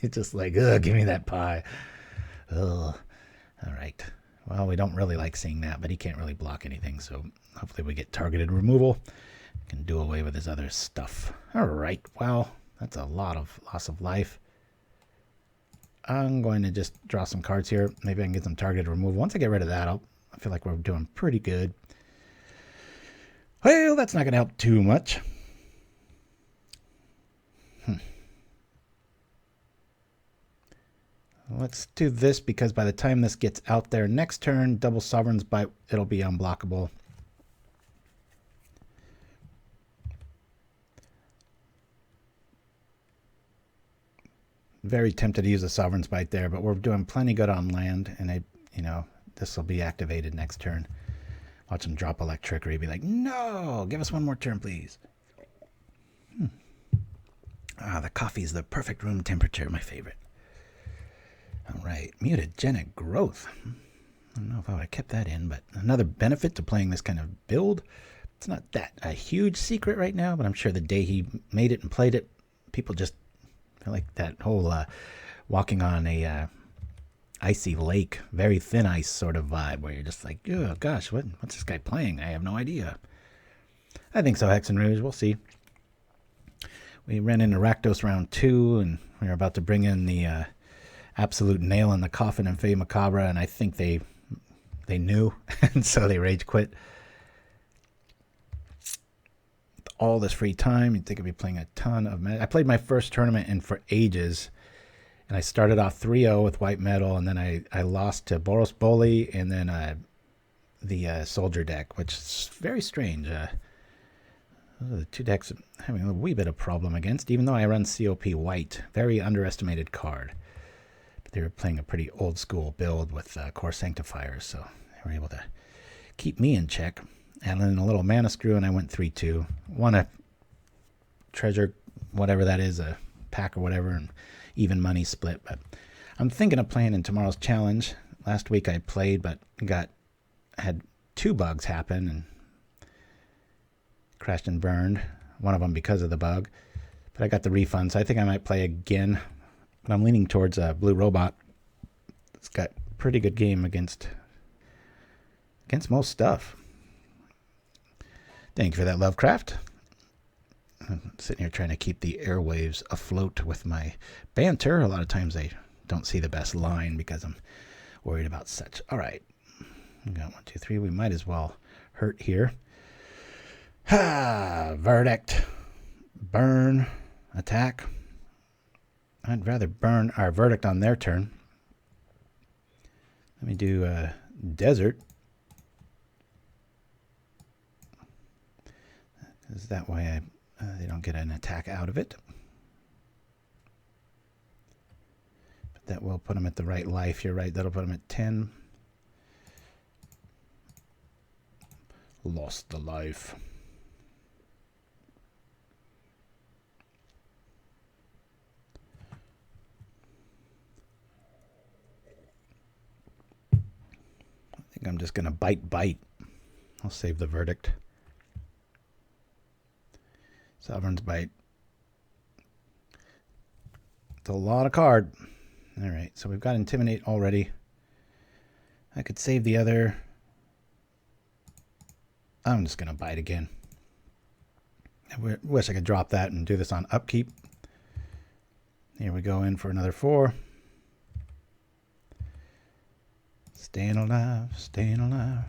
It's just like, ugh, give me that pie. Ugh. All right. Well, we don't really like seeing that, but he can't really block anything, so hopefully we get targeted removal. Can do away with his other stuff. All right. Well, that's a lot of loss of life. I'm going to just draw some cards here. Maybe I can get some targeted removal. Once I get rid of that, I feel like we're doing pretty good. Well, that's not going to help too much. Let's do this because by the time this gets out there next turn, double Sovereign's Bite, it'll be unblockable. Very tempted to use a Sovereign's Bite there, but we're doing plenty good on land, and this will be activated next turn. Watch him drop Electrickery, be like, no, give us one more turn, please. Ah, the coffee's the perfect room temperature, my favorite. All right, Mutagenic Growth. I don't know if I would have kept that in, but another benefit to playing this kind of build. It's not that a huge secret right now, but I'm sure the day he made it and played it, people just feel like that whole walking on a icy lake, very thin ice sort of vibe, where you're just like, oh gosh, what's this guy playing? I have no idea. I think so, Hexen Rouge. We'll see. We ran into Rakdos round 2, and we were about to bring in the absolute nail in the coffin in Faerie Macabre, and I think they knew, and so they rage quit. All this free time, you'd think I'd be playing a ton of I played my first tournament in for ages, and I started off 3-0 with white metal, and then I lost to Boros Boli, and then the soldier deck, which is very strange. The two decks I'm having a wee bit of problem against, even though I run COP white. Very underestimated card. They were playing a pretty old school build with core sanctifiers, so they were able to keep me in check. And then a little mana screw, and I went 3-2. Won a treasure, whatever that is, a pack or whatever, and even money split. But I'm thinking of playing in tomorrow's challenge. Last week I played, but had 2 bugs happen and crashed and burned. One of them because of the bug. But I got the refund, so I think I might play again. But I'm leaning towards a Blue Robot. It's got pretty good game against most stuff. Thank you for that, Lovecraft. I'm sitting here trying to keep the airwaves afloat with my banter. A lot of times I don't see the best line because I'm worried about such. All right. We got 1, 2, 3. We might as well hurt here. Verdict. Burn. Attack. I'd rather burn our verdict on their turn. Let me do desert. Because that way they don't get an attack out of it. But that will put them at the right life. You're right. That'll put them at 10. Lost the life. I think I'm just going to bite. I'll save the verdict. Sovereign's Bite. It's a lot of card. All right, so we've got Intimidate already. I could save the other. I'm just going to bite again. I wish I could drop that and do this on upkeep. Here we go in for another 4. Staying alive, staying alive.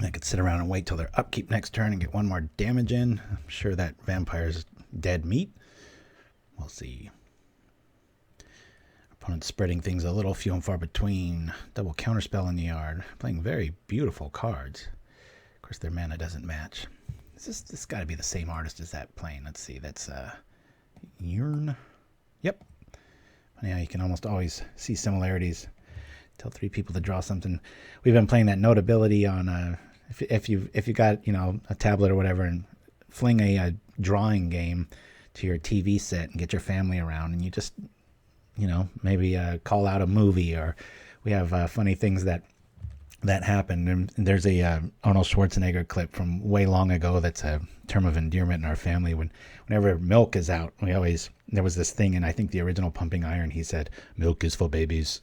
I could sit around and wait till their upkeep next turn and get 1 more damage in. I'm sure that vampire's dead meat. We'll see. Opponent's spreading things a little few and far between. Double counterspell in the yard. Playing very beautiful cards. Of course, their mana doesn't match. This got to be the same artist as that playing. Let's see. That's Yearn. Yep. Yeah, you can almost always see similarities. Tell 3 people to draw something. We've been playing that notability on if you got a tablet or whatever, and fling a drawing game to your TV set and get your family around, and you just maybe call out a movie, or we have funny things that happen. And there's a Arnold Schwarzenegger clip from way long ago that's a term of endearment in our family. Whenever milk is out, there was this thing, and I think the original Pumping Iron, he said, "Milk is for babies."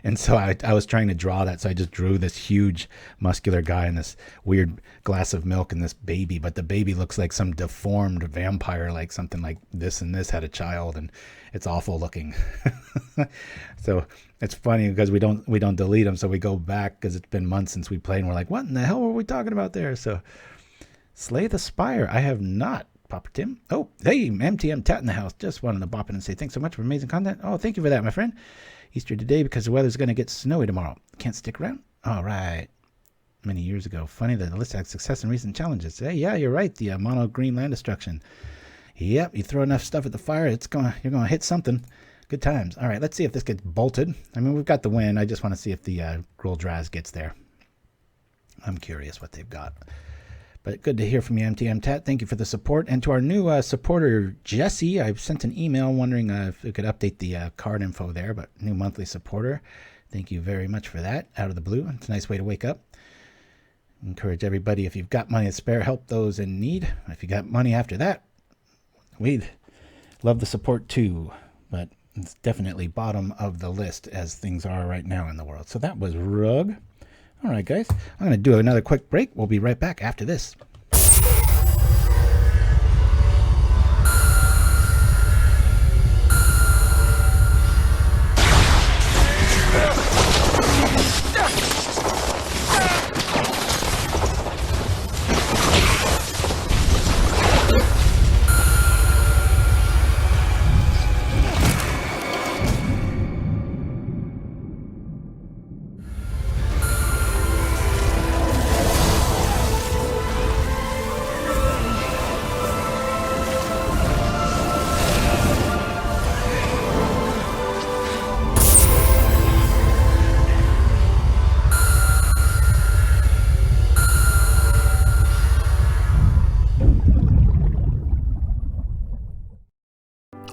And so I was trying to draw that, so I just drew this huge muscular guy and this weird glass of milk and this baby, but the baby looks like some deformed vampire, like something like this and this had a child, and it's awful looking. So it's funny because we don't delete them, so we go back because it's been months since we played, and we're like, what in the hell were we talking about there? So Slay the Spire, I have not. Pauper Tim. Oh, hey, MTM Tat in the house. Just wanted to bop in and say thanks so much for amazing content. Oh, thank you for that, my friend. Easter today because the weather's going to get snowy tomorrow. Can't stick around? All right. Many years ago. Funny that the list had success in recent challenges. Hey, yeah, you're right. The mono green land destruction. Yep, you throw enough stuff at the fire, you're going to hit something. Good times. All right, let's see if this gets bolted. I mean, we've got the win. I just want to see if the Gruul Draz gets there. I'm curious what they've got. But good to hear from you, MTM Tat. Thank you for the support. And to our new supporter, Jesse, I've sent an email wondering if we could update the card info there, but new monthly supporter. Thank you very much for that, out of the blue. It's a nice way to wake up. Encourage everybody, if you've got money to spare, help those in need. If you got money after that, we'd love the support too. But it's definitely bottom of the list as things are right now in the world. So that was Rug. All right, guys, I'm going to do another quick break. We'll be right back after this.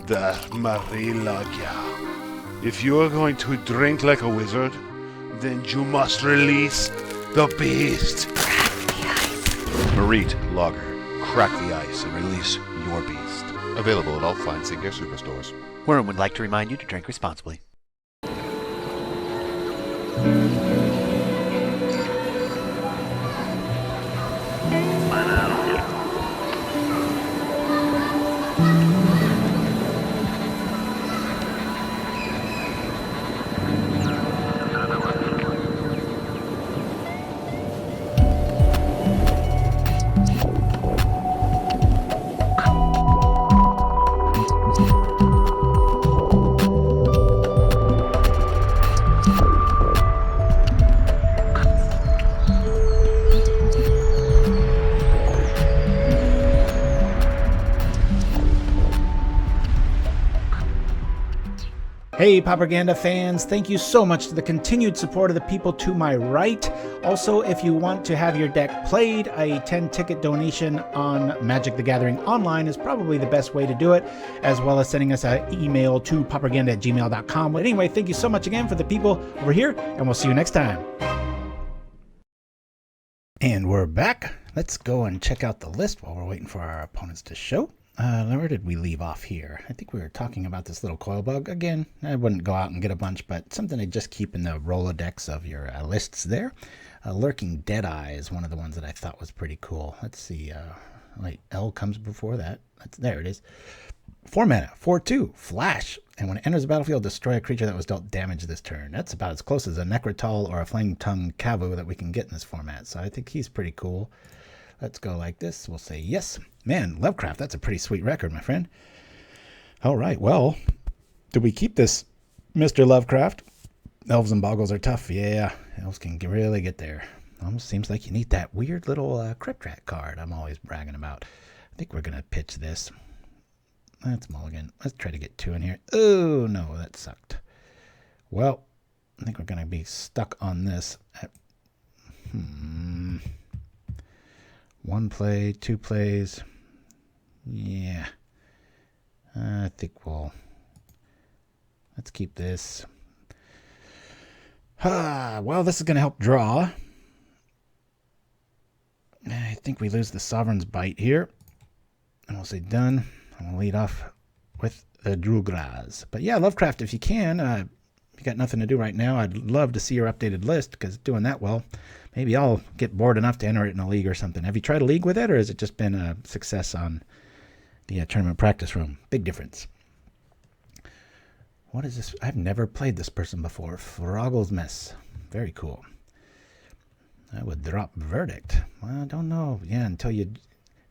the Marilagia. If you are going to drink like a wizard, then you must release the beast. Marit Lager. Crack the ice and release your beast. Available at all fine Sinclair superstores. Worm would like to remind you to drink responsibly. Hey, Pauperganda fans, thank you so much to the continued support of the people to my right. Also, if you want to have your deck played, a 10-ticket donation on Magic the Gathering Online is probably the best way to do it, as well as sending us an email to pauperganda@gmail.com. But anyway, thank you so much again for the people over here, and we'll see you next time. And we're back. Let's go and check out the list while we're waiting for our opponents to show. Where did we leave off here? I think we were talking about this little coil bug. Again, I wouldn't go out and get a bunch, but something to just keep in the Rolodex of your lists there. Lurking Deadeye is one of the ones that I thought was pretty cool. Let's see. Wait, L comes before that. There it is. 4 mana, 4/2, flash. And when it enters the battlefield, destroy a creature that was dealt damage this turn. That's about as close as a Necrotal or a Flame-Tongued Kavu that we can get in this format. So I think he's pretty cool. Let's go like this. We'll say yes. Man, Lovecraft, that's a pretty sweet record, my friend. All right, well, do we keep this, Mr. Lovecraft? Elves and Boggles are tough. Yeah, elves can really get there. Almost seems like you need that weird little Crypt Rat card I'm always bragging about. I think we're going to pitch this. That's mulligan. Let's try to get 2 in here. Oh, no, that sucked. Well, I think we're going to be stuck on this. 1 play, 2 plays. Yeah. I think let's keep this. Well, this is going to help draw. I think we lose the Sovereign's Bite here. And we'll say done. I'm going to lead off with the Draz. But yeah, Lovecraft, if you can, if you got nothing to do right now, I'd love to see your updated list, because doing that well, maybe I'll get bored enough to enter it in a league or something. Have you tried a league with it, or has it just been a success on the tournament practice room? Big difference. What is this? I've never played this person before. Froggle's Mess. Very cool. I would drop Verdict. Well, I don't know. Yeah, until you...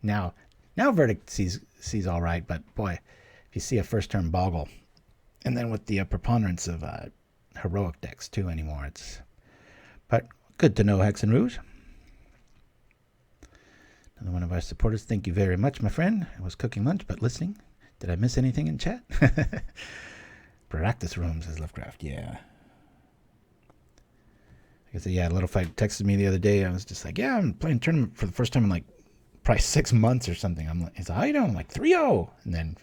Now Verdict sees all right, but boy, if you see a first-turn Boggle, and then with the preponderance of heroic decks too anymore, it's... But good to know, Hex and Rouge. Another one of our supporters. Thank you very much, my friend. I was cooking lunch, but listening. Did I miss anything in chat? Practice room, says Lovecraft. Yeah. I guess, yeah, Little Fight texted me the other day. I was just like, yeah, I'm playing tournament for the first time in like probably 6 months or something. I'm like, he's like, how you doing? I'm like 3-0. And then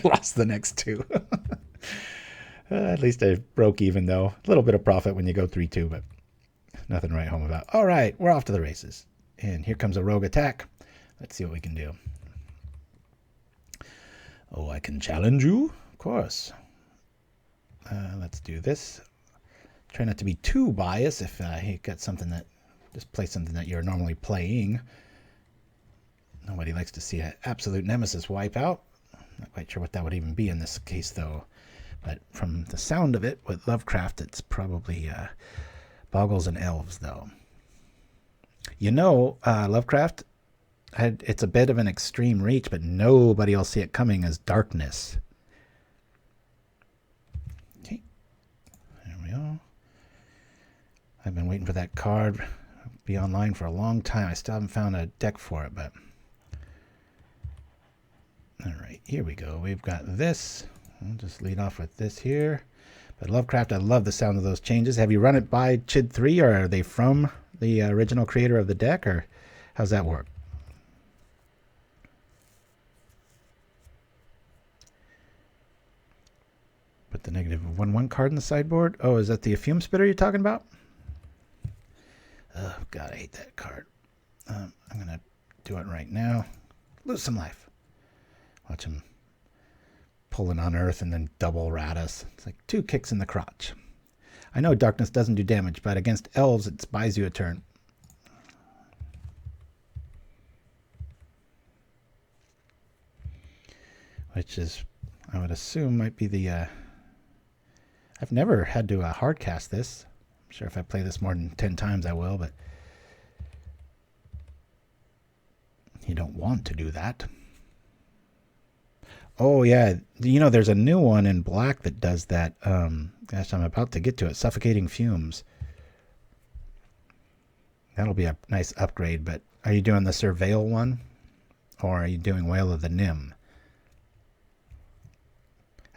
lost the next 2. At least I broke even, though. A little bit of profit when you go 3-2, but nothing to write home about. All right, we're off to the races. And here comes a rogue attack. Let's see what we can do. Oh, I can challenge you? Of course. Let's do this. Try not to be too biased if you got something that... Just play something that you're normally playing. Nobody likes to see an absolute nemesis wipe out. Not quite sure what that would even be in this case, though. But from the sound of it, with Lovecraft, it's probably Boggles and Elves, though. You know, Lovecraft, it's a bit of an extreme reach, but nobody will see it coming as Darkness. Okay. There we go. I've been waiting for that card. It'll be online for a long time. I still haven't found a deck for it, but... All right, here we go. We've got this. I'll just lead off with this here. But Lovecraft, I love the sound of those changes. Have you run it by Chid 3, or are they from the original creator of the deck, or how's that work? the negative 1/1 card in the sideboard. Oh, is that the Fume Spitter you're talking about? Oh, God, I hate that card. I'm going to do it right now. Lose some life. Watch him pull an Unearth and then double rat us. It's like 2 kicks in the crotch. I know darkness doesn't do damage, but against elves, it buys you a turn. Which is, I would assume, might be the... I've never had to hard cast this. I'm sure if I play this more than 10 times I will, but you don't want to do that. Oh, yeah. You know, there's a new one in black that does that. Gosh, I'm about to get to it. Suffocating Fumes. That'll be a nice upgrade, but are you doing the Surveil one? Or are you doing Wail of the Nim?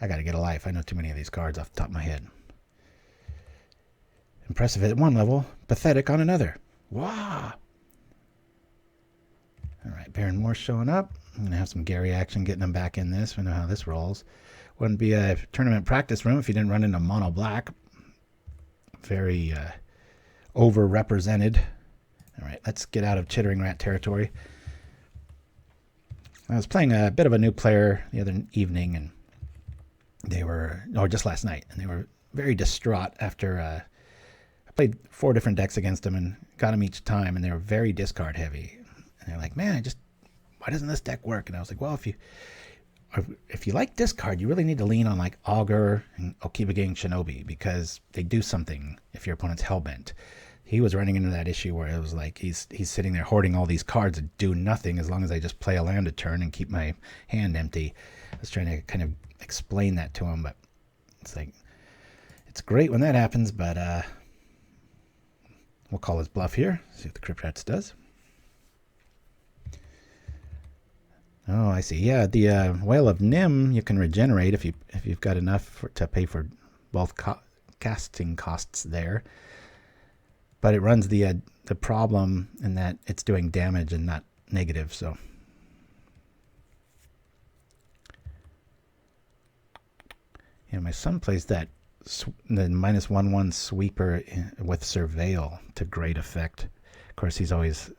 I gotta get a life. I know too many of these cards off the top of my head. Impressive at one level, pathetic on another. Wow. Alright, Baron Morse showing up. I'm gonna have some Gary action getting them back in this. We know how this rolls. Wouldn't be a tournament practice room if you didn't run into mono black. Very overrepresented. Alright, let's get out of Chittering Rat territory. I was playing a bit of a new player the other evening, and they were, or just last night, and they were very distraught after I played 4 different decks against them and got them each time, and they were very discard heavy. And they're like, man, why doesn't this deck work? And I was like, well, if you like discard, you really need to lean on like Augur and Okiba Gang Shinobi, because they do something if your opponent's hellbent. He was running into that issue where it was like he's sitting there hoarding all these cards that do nothing as long as I just play a land a turn and keep my hand empty. I was trying to kind of explain that to him, but it's like, it's great when that happens, but we'll call his bluff here. See what the Crypt Rats does. Oh, I see. Yeah, the Wail of Nim you can regenerate if you've got enough to pay for both casting costs there. But it runs the problem in that it's doing damage and not negative. So yeah, my son plays that the -1/1 sweeper with Surveil to great effect. Of course, he's always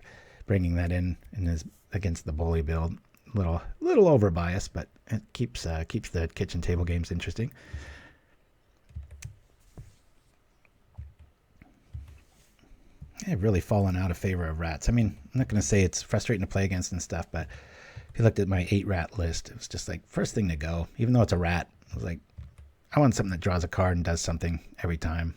bringing that in his against the bully build. Little over biased, but it keeps the kitchen table games interesting. I've really fallen out of favor of rats. I mean, I'm not going to say it's frustrating to play against and stuff, but if you looked at my 8 rat list, it was just like first thing to go. Even though it's a rat, I was like, I want something that draws a card and does something every time.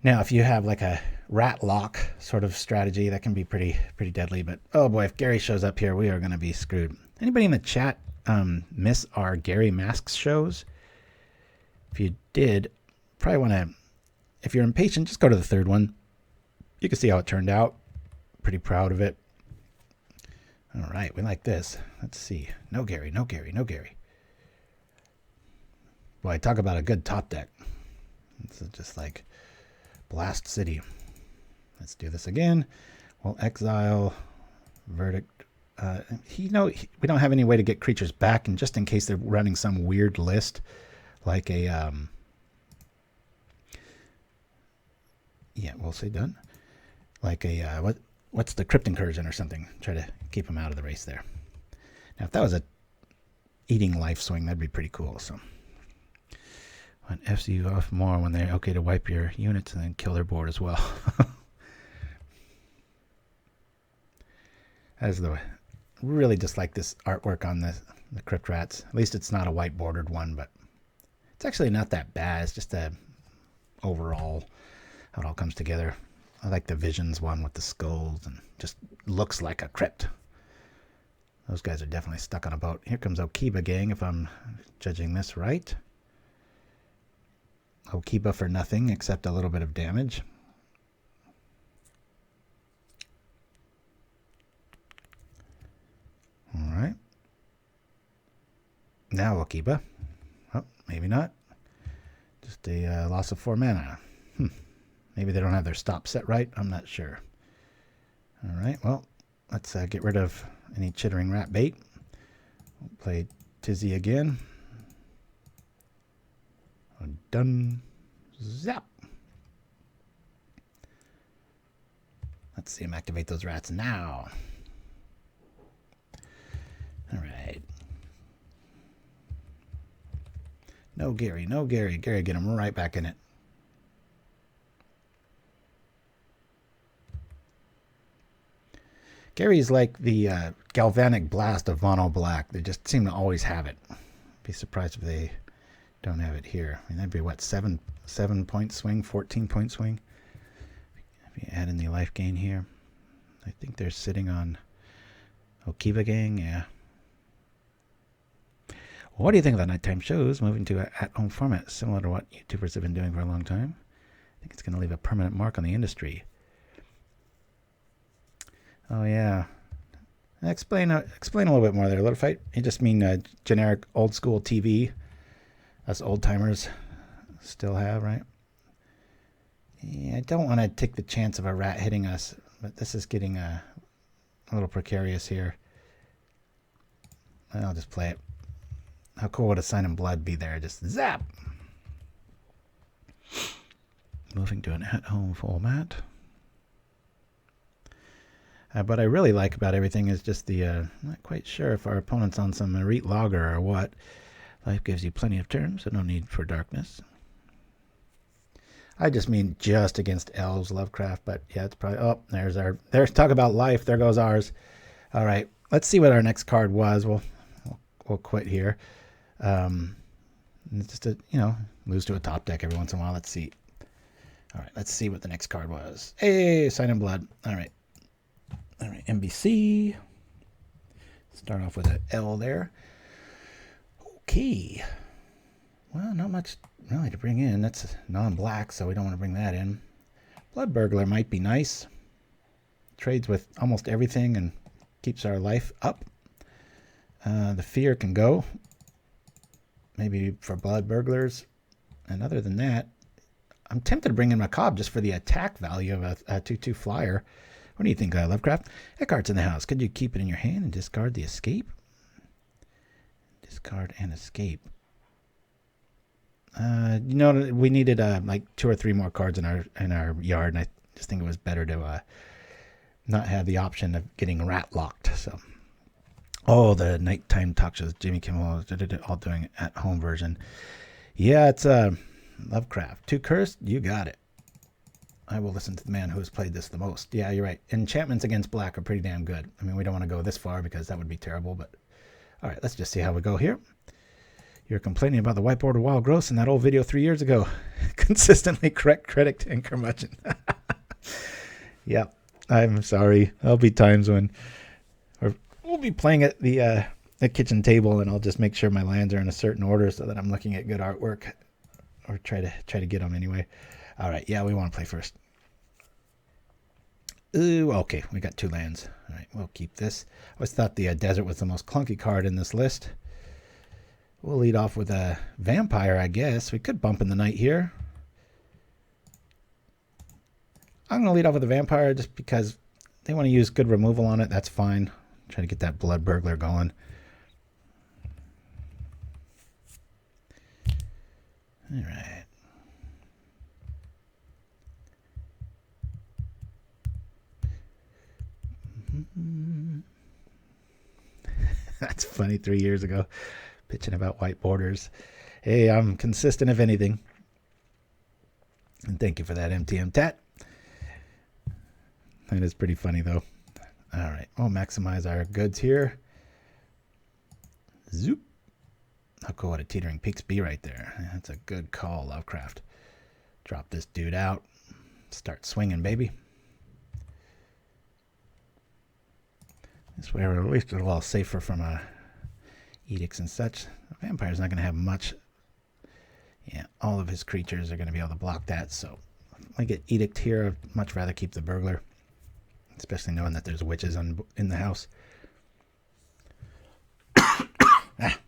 Now, if you have like a rat lock sort of strategy, that can be pretty deadly. But oh boy, if Gary shows up here, we are going to be screwed. Anybody in the chat miss our Gary Masks shows? If you did, probably want to, if you're impatient, just go to the 3rd one. You can see how it turned out. Pretty proud of it. All right, we like this. Let's see. No Gary, no Gary, no Gary. Boy, talk about a good top deck. It's just like Blast City. Let's do this again. We'll exile Verdict. We don't have any way to get creatures back, and just in case they're running some weird list, like a yeah, we'll say done. Like a what's the Crypt Incursion or something. Try to keep them out of the race there. Now, if that was a eating life swing, that'd be pretty cool. So, when F's you off more when they're okay to wipe your units and then kill their board as well. As the really just like this artwork on the Crypt Rats. At least it's not a white bordered one, but it's actually not that bad. It's just a overall how it all comes together. I like the Visions one with the skulls and just looks like a crypt. Those guys are definitely stuck on a boat. Here comes Okiba Gang, if I'm judging this right. Okiba for nothing except a little bit of damage. All right. Now Okiba. Oh, maybe not. Just a loss of 4 mana. Maybe they don't have their stop set right. I'm not sure. All right. Well, let's get rid of any Chittering Rat bait. We'll play Tizzy again. Done. Zap. Let's see him activate those rats now. All right. No Gary, no Gary. Gary, get him right back in it. Gary's like the galvanic blast of Mono Black. They just seem to always have it. Be surprised if they don't have it here. I mean, that'd be what, 7-point swing, 14-point swing. If you add in the life gain here, I think they're sitting on Okiva Gang. Yeah. What do you think of the nighttime shows moving to an at-home format, similar to what YouTubers have been doing for a long time? I think it's going to leave a permanent mark on the industry. Oh, yeah. Explain a little bit more there, Little Fight. You just mean generic old-school TV, us old-timers still have, right? Yeah, I don't want to take the chance of a rat hitting us, but this is getting a little precarious here. I'll just play it. How cool would a Sign in Blood be there? Just zap! Moving to an at-home format. What I really like about everything is just the, not quite sure if our opponent's on some Elite Logger or what. Life gives you plenty of turns, so no need for darkness. I just mean just against elves, Lovecraft, but yeah, it's probably, oh, there's talk about life, there goes ours. All right, let's see what our next card was. We'll quit here. It's just a, lose to a top deck every once in a while. Let's see. All right, let's see what the next card was. Hey, Sign in Blood. All right, NBC. Start off with an L there. Okay. Well, not much really to bring in. That's non-black, so we don't want to bring that in. Blood Burglar might be nice. Trades with almost everything and keeps our life up. The Fear can go. Maybe for Blood Burglars. And other than that, I'm tempted to bring in Macabre just for the attack value of a 2/2 flyer. What do you think, Lovecraft? Eckhart's in the house. Could you keep it in your hand and discard the escape? Discard and escape. We needed like 2 or 3 more cards in our yard, and I just think it was better to not have the option of getting rat locked. So, the nighttime talk shows, Jimmy Kimmel, all doing at-home version. Yeah, it's Lovecraft. 2 cursed, you got it. I will listen to the man who has played this the most. Yeah, you're right. Enchantments against black are pretty damn good. I mean, we don't want to go this far because that would be terrible, but all right, let's just see how we go here. You're complaining about the whiteboard of wild growths in that old video 3 years ago. Consistently correct critic and curmudgeon. Yeah, I'm sorry. There'll be times when we'll be playing at the kitchen table, and I'll just make sure my lands are in a certain order so that I'm looking at good artwork, or try to get them anyway. All right, yeah, we want to play first. Ooh, okay, we got 2 lands. All right, we'll keep this. I always thought the desert was the most clunky card in this list. We'll lead off with a vampire, I guess. We could bump in the night here. I'm going to lead off with a vampire just because they want to use good removal on it. That's fine. Try to get that Blood Burglar going. All right. That's funny, 3 years ago, pitching about white borders. Hey, I'm consistent if anything. And thank you for that, MTM Tat. That is pretty funny, though. All right, we'll maximize our goods here. Zoop. How cool would a Teetering Peaks be right there? That's a good call, Lovecraft. Drop this dude out. Start swinging, baby. This way we're at least a little safer from edicts and such. The vampire's not going to have much. Yeah, all of his creatures are going to be able to block that. So if I get edict here, I'd much rather keep the burglar, especially knowing that there's witches in the house. Ah.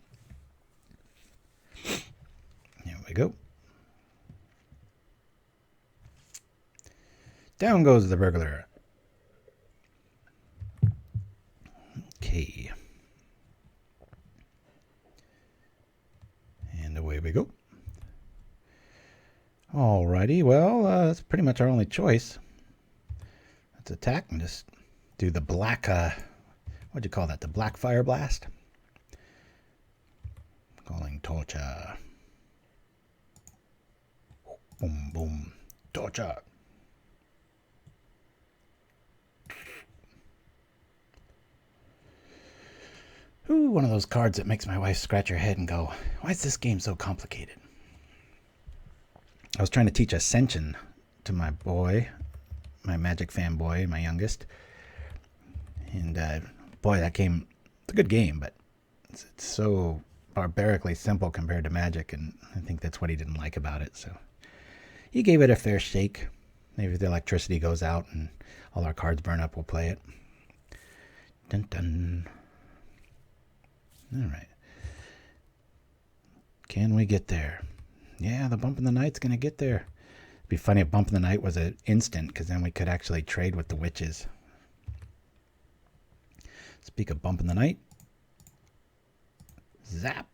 Here we go. Down goes the burglar. Okay. And away we go. Alrighty, well, that's pretty much our only choice. Let's attack and just do the black, what'd you call that? The black fire blast? Calling torture. Boom, boom. Torture. Ooh, one of those cards that makes my wife scratch her head and go, why is this game so complicated? I was trying to teach Ascension to my boy, my Magic fanboy, my youngest. And boy, that game, it's a good game, but it's so barbarically simple compared to Magic, and I think that's what he didn't like about it. So he gave it a fair shake. Maybe if the electricity goes out and all our cards burn up, we'll play it. Dun dun. All right. Can we get there? Yeah, the Bump in the Night's going to get there. It'd be funny if Bump in the Night was an instant, because then we could actually trade with the witches. Speak of Bump in the Night. Zap.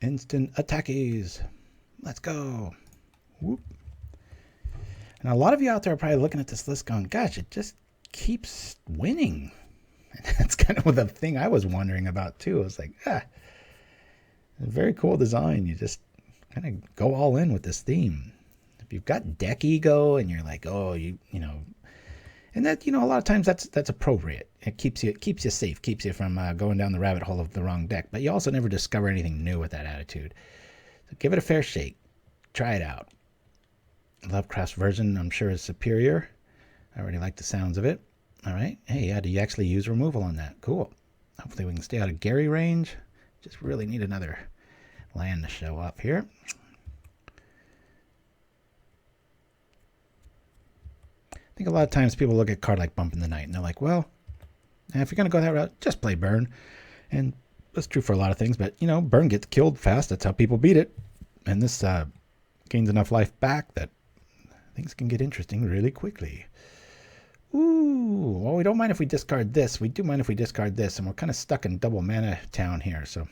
Instant attackies. Let's go. Whoop. And a lot of you out there are probably looking at this list going, gosh, it just keeps winning. And that's kind of the thing I was wondering about too. I was like, a very cool design. You just kind of go all in with this theme. If you've got deck ego and you're like, oh, you know, and that, you know, a lot of times that's appropriate. It keeps you safe, keeps you from going down the rabbit hole of the wrong deck. But you also never discover anything new with that attitude. So give it a fair shake. Try it out. Lovecraft's version, I'm sure, is superior. I already like the sounds of it. All right. Hey, yeah, do you actually use removal on that? Cool. Hopefully we can stay out of Gary range. Just really need another land to show up here. I think a lot of times people look at a card like Bump in the Night and they're like, well, if you're going to go that route, just play Burn. And that's true for a lot of things, but, you know, Burn gets killed fast. That's how people beat it. And this gains enough life back that things can get interesting really quickly. Ooh, well, we don't mind if we discard this. We do mind if we discard this, and we're kind of stuck in double mana town here, so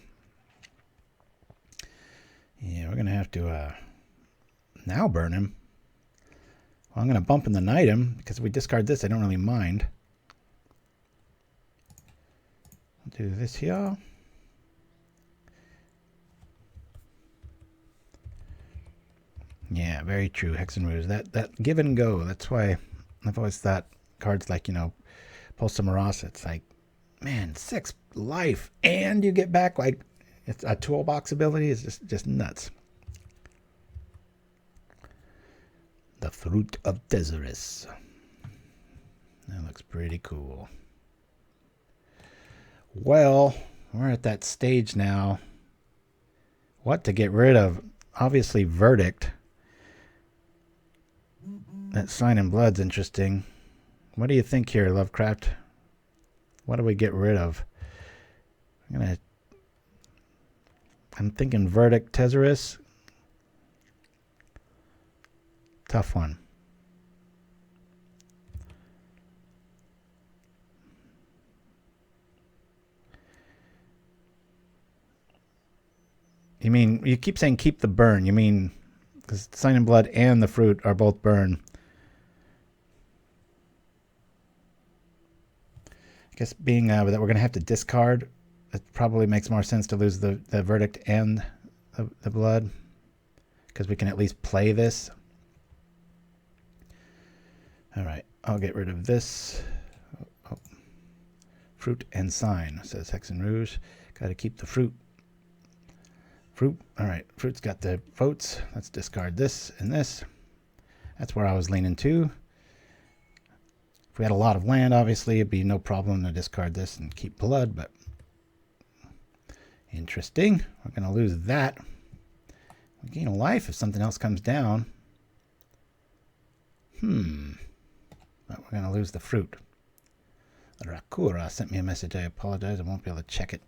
yeah, we're going to have to now burn him. Well, I'm going to Bump in the Night him, because if we discard this, I don't really mind. I'll do this here. Yeah, very true, Hex and Ruse. That give and go, that's why I've always thought cards like, you know, Pulse of Marasa, it's like, man, 6 life, and you get back, like, it's a toolbox ability is just nuts. The Fruit of Tizerus. That looks pretty cool. Well, we're at that stage now. What to get rid of? Obviously, Verdict. That Sign in Blood's interesting. What do you think here, Lovecraft? What do we get rid of? I'm thinking Verdict, Tizerus. Tough one. You mean, you keep saying keep the burn. You mean, because Sign in Blood and the Fruit are both burn. I guess being that we're going to have to discard, it probably makes more sense to lose the Verdict and the Blood, because we can at least play this. All right, I'll get rid of this. Oh. Fruit and Sign, says Hex and Rouge. Got to keep the Fruit. Fruit, all right, Fruit's got the votes. Let's discard this and this. That's where I was leaning to. If we had a lot of land, obviously, it'd be no problem to discard this and keep Blood, but interesting. We're going to lose that. We gain a life if something else comes down. But we're going to lose the Fruit. Rakura sent me a message. I apologize. I won't be able to check it.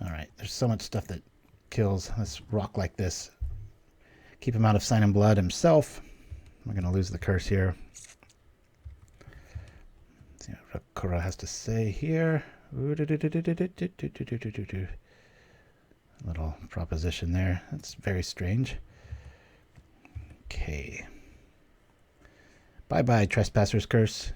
All right. There's so much stuff that kills. Let's rock like this. Keep him out of Sign in Blood himself. We're going to lose the curse here. Let's see what Rakura has to say here. Little proposition there. That's very strange. Okay. Bye-bye, Trespasser's Curse.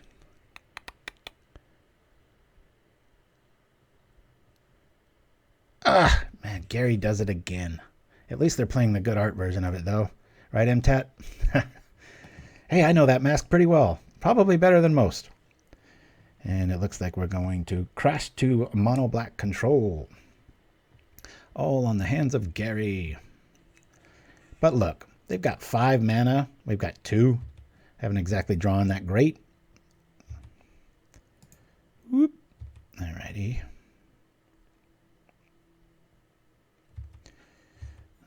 Ah, man, Gary does it again. At least they're playing the good art version of it, though. Right, MTAT? Hey, I know that mask pretty well. Probably better than most. And it looks like we're going to crash to mono black control. All on the hands of Gary. But look, they've got 5 mana. We've got 2. Haven't exactly drawn that great. Whoop. Alrighty.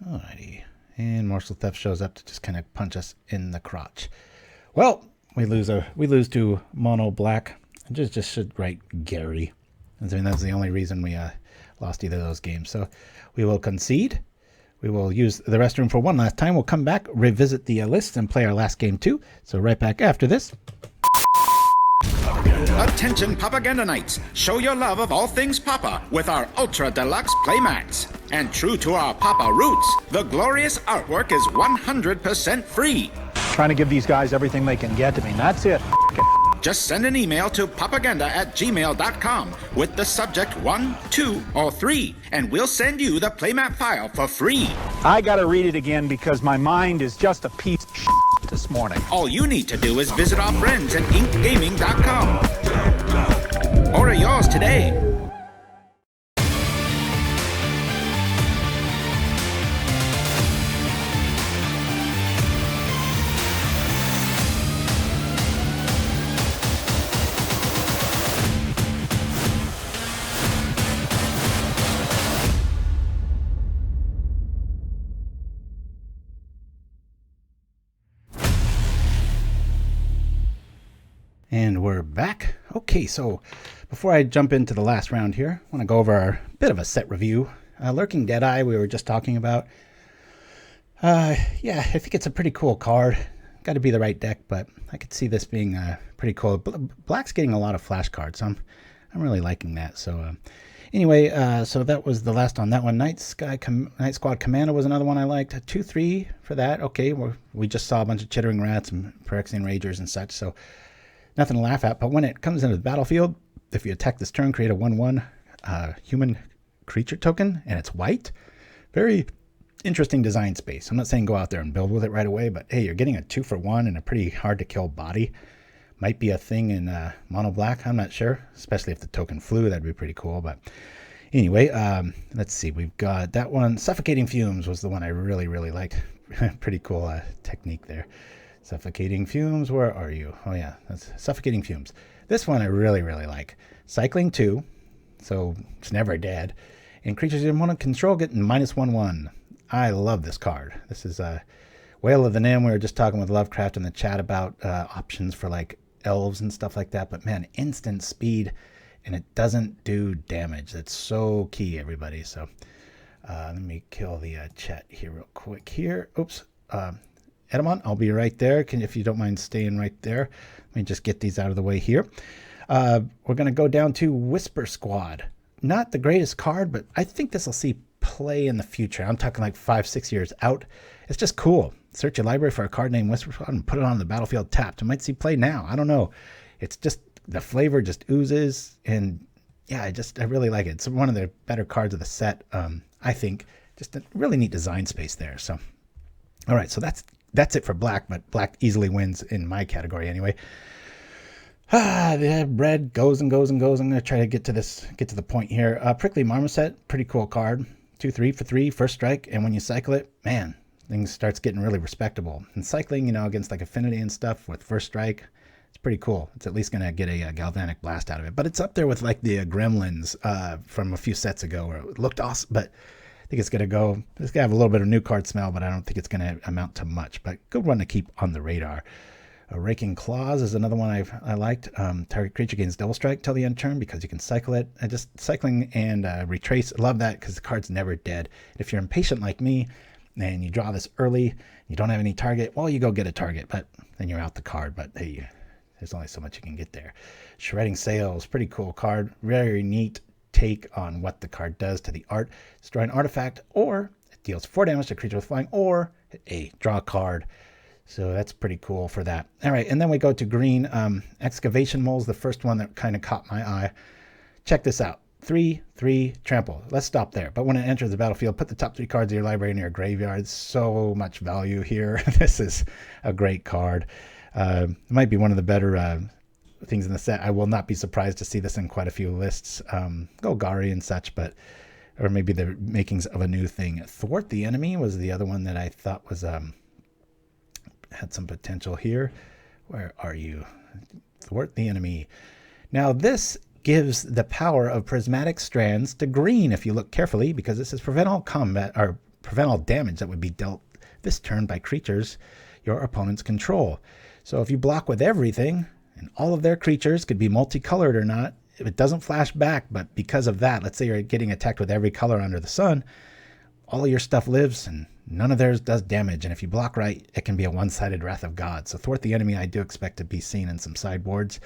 Alrighty. And Morsel Theft shows up to just kind of punch us in the crotch. Well, we lose to mono black. I just should write Gary. I mean, that's the only reason we lost either of those games. So we will concede. We will use the restroom for one last time. We'll come back, revisit the list, and play our last game too. So right back after this. Attention Pauperganda Knights! Show your love of all things Pauper with our Ultra Deluxe playmats. And true to our Pauper roots, the glorious artwork is 100% free. Trying to give these guys everything they can get. I mean, that's it. Just send an email to pauperganda@gmail.com with the subject 1, 2, or 3, and we'll send you the playmat file for free. I gotta read it again because my mind is just a piece of shit this morning. All you need to do is visit our friends at inkgaming.com. Order yours today. And we're back. Okay, so before I jump into the last round here, I want to go over our bit of a set review. Lurking Deadeye, we were just talking about. Yeah, I think it's a pretty cool card. Got to be the right deck, but I could see this being pretty cool. Black's getting a lot of flash cards, so I'm really liking that. So anyway, so that was the last on that one. Night Squad Commando was another one I liked. 2-3 for that. Okay, we just saw a bunch of Chittering Rats and Phyrexian Ragers and such, so nothing to laugh at. But when it comes into the battlefield, if you attack this turn, create a 1/1 human creature token, and it's white. Very interesting design space. I'm not saying go out there and build with it right away, but hey, you're getting a 2-for-1 and a pretty hard to kill body. Might be a thing in mono black. I'm not sure, especially if the token flew. That'd be pretty cool. But anyway, let's see. We've got that one. Suffocating Fumes was the one I really liked. Pretty cool technique there. Suffocating Fumes, where are you? Oh yeah, that's Suffocating Fumes. This one I really like. Cycling 2, so it's never dead. And creatures you want to control get -1/1. I love this card. This is Whale of the Nim. We were just talking with Lovecraft in the chat about options for like elves and stuff like that. But man, instant speed, and it doesn't do damage. That's so key, everybody. So let me kill the chat here real quick here. Oops. Edamont, I'll be right there. If you don't mind staying right there. Let me just get these out of the way here. We're going to go down to Whisper Squad. Not the greatest card, but I think this will see play in the future. I'm talking like 5-6 years out. It's just cool. Search your library for a card named Whisper Squad and put it on the battlefield tapped. It might see play now. I don't know. It's just, the flavor just oozes, and yeah, I really like it. It's one of the better cards of the set, I think. Just a really neat design space there. So, all right, so that's it for black, but black easily wins in my category anyway. The red goes and goes and goes. I'm going to try to get to the point here. Prickly Marmoset, pretty cool card. 2-3 for 3, first strike, and when you cycle it, man, things starts getting really respectable. And cycling, against like Affinity and stuff with first strike, it's pretty cool. It's at least going to get a Galvanic Blast out of it. But it's up there with like the Gremlins from a few sets ago where it looked awesome, but I think it's going to have a little bit of new card smell, but I don't think it's going to amount to much. But good one to keep on the radar. Raking Claws is another one I liked. Target creature gains double strike till the end turn because you can cycle it. Just cycling and retrace. Love that because the card's never dead. If you're impatient like me and you draw this early, you don't have any target, well, you go get a target, but then you're out the card. But hey, there's only so much you can get there. Shredding Sails, pretty cool card. Very neat take on what the card does to the art. Destroy an artifact, or it deals 4 damage to a creature with flying, or draw a card. So that's pretty cool for that. All right, and then we go to green. Excavation Mole's the first one that kind of caught my eye. Check this out. 3/3 trample. Let's stop there. But when it enters the battlefield, put the top 3 cards of your library in your graveyard. So much value here. This is a great card. It might be one of the better things in the set. I will not be surprised to see this in quite a few lists. Golgari and such, or maybe the makings of a new thing. Thwart the Enemy was the other one that I thought was had some potential here. Where are you? Thwart the Enemy. Now this gives the power of prismatic strands to green if you look carefully, because it says prevent all combat or prevent all damage that would be dealt this turn by creatures your opponents control. So if you block with everything, and all of their creatures could be multicolored or not, if it doesn't flash back, but because of that, let's say you're getting attacked with every color under the sun, all of your stuff lives and none of theirs does damage. And if you block right, it can be a one-sided Wrath of God. So Thwart the Enemy, I do expect to be seen in some sideboards.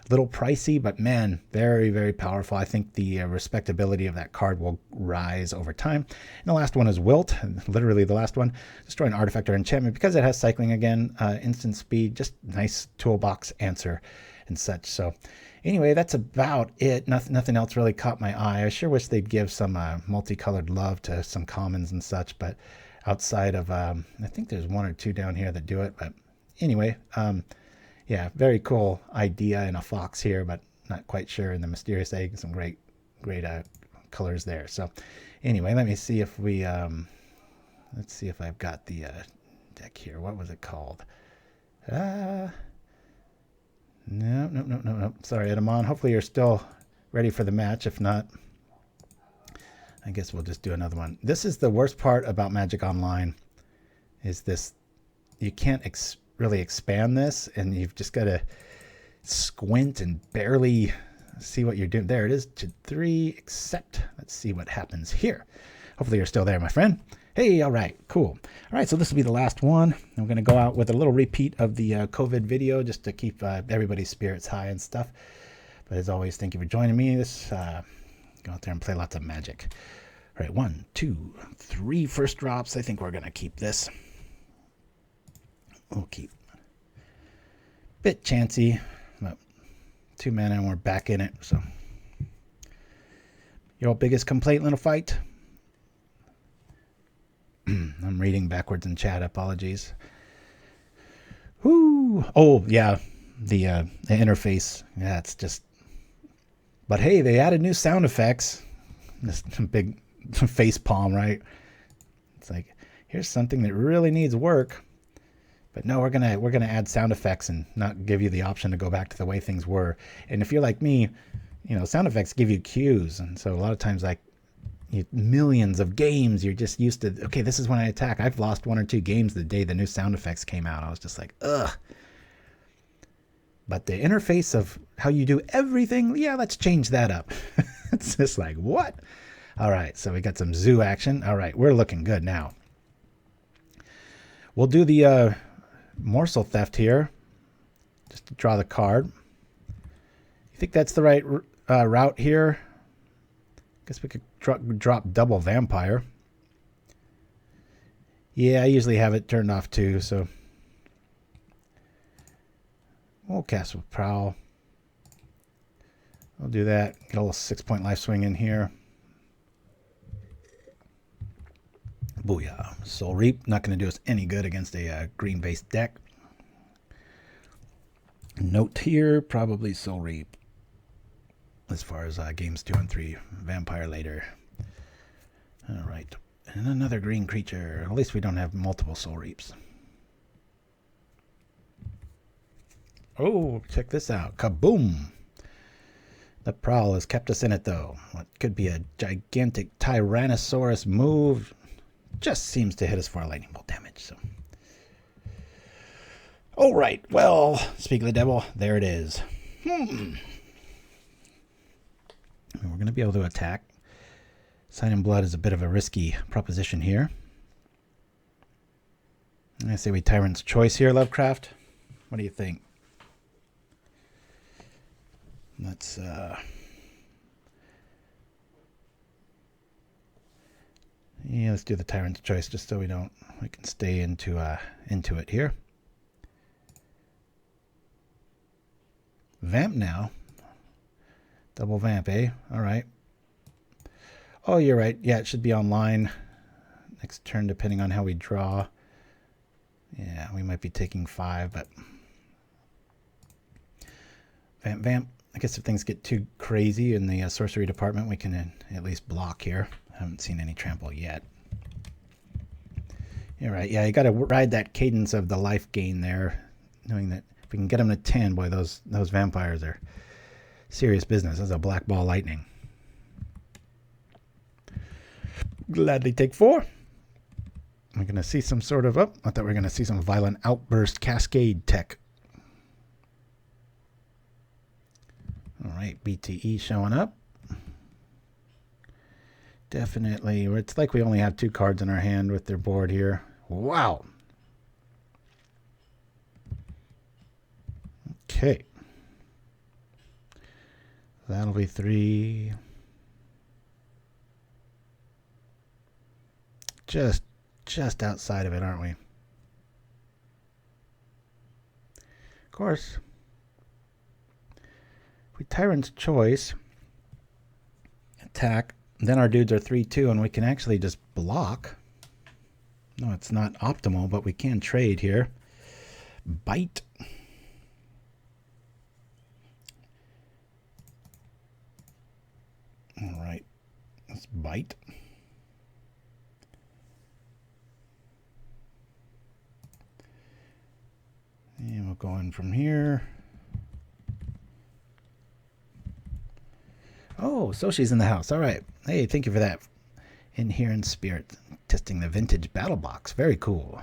A little pricey, but man, very, very powerful. I think the respectability of that card will rise over time. And the last one is Wilt, literally the last one. Destroy an artifact or enchantment. Because it has cycling again, instant speed, just nice toolbox answer and such. So anyway, that's about it. Nothing else really caught my eye. I sure wish they'd give some multicolored love to some commons and such, but outside of, I think there's 1 or 2 down here that do it. But anyway, yeah, very cool idea in a fox here, but not quite sure. In the Mysterious Egg, some great colors there. So anyway, let me see if we, let's see if I've got the deck here. What was it called? No. Sorry, Edamon. Hopefully you're still ready for the match. If not, I guess we'll just do another one. This is the worst part about Magic Online, is this, you can't really expand this, and you've just got to squint and barely see what you're doing. There it is, to 3, except let's see what happens here. Hopefully you're still there, my friend. Hey, all right, cool. All right, so this will be the last one. I'm going to go out with a little repeat of the COVID video just to keep everybody's spirits high and stuff. But as always, thank you for joining me. Go out there and play lots of Magic. All right, 1, 2, 3 first drops. I think we're going to keep this. We'll keep. Bit chancy, but 2 mana and we're back in it. So, your biggest complaint in a fight? I'm reading backwards in chat. Apologies. Whoo! Oh yeah, the interface. Yeah, it's just. But hey, they added new sound effects. This big face palm, right? It's like, here's something that really needs work. But no, we're gonna add sound effects and not give you the option to go back to the way things were. And if you're like me, sound effects give you cues, and so a lot of times, like millions of games, you're just used to, okay, this is when I attack. I've lost 1 or 2 games the day the new sound effects came out. I was just like, ugh. But the interface of how you do everything, yeah, let's change that up. It's just like, what? All right, so we got some zoo action. All right, we're looking good now. We'll do the Morsel Theft here, just to draw the card. You think that's the right route here? Guess we could drop double Vampire. Yeah, I usually have it turned off too, so we'll cast with Prowl. I'll do that. Get a little 6-point life swing in here. Booyah. Soul Reap, not going to do us any good against a green-based deck. Note here, probably Soul Reap. As far as games 2 and 3, Vampire later. All right. And another green creature. At least we don't have multiple Soul Reaps. Oh, check this out. Kaboom! The Prowl has kept us in it, though. What could be a gigantic Tyrannosaurus move just seems to hit us for a lightning bolt damage. So, all right. Well, speak of the devil, there it is. We're going to be able to attack. Sign in Blood is a bit of a risky proposition here. I say we Tyrant's Choice here, Lovecraft. What do you think? Let's Yeah, let's do the Tyrant's Choice just so we can stay into it here. Vamp now. Double vamp, eh? All right. Oh, you're right. Yeah, it should be online next turn depending on how we draw. Yeah, we might be taking 5, but vamp, vamp. I guess if things get too crazy in the sorcery department, we can at least block here. I haven't seen any trample yet. You're right. Yeah, you got to ride that cadence of the life gain there, knowing that if we can get them to 10, boy, those vampires are serious business. That's a black ball lightning. Gladly take 4. We're going to see some sort of... Oh, I thought we were going to see some violent outburst cascade tech. All right, BTE showing up. Definitely. It's like we only have 2 cards in our hand with their board here. Wow. Okay. That'll be 3. Just outside of it, aren't we? Of course. If we Tyrant's Choice, attack, then our dudes are 3/2, and we can actually just block. No, it's not optimal, but we can trade here. Bite. All right. Let's bite. And we'll go in from here. Oh, Soshi's in the house. All right. Hey, thank you for that. In here in spirit. Testing the vintage battle box. Very cool.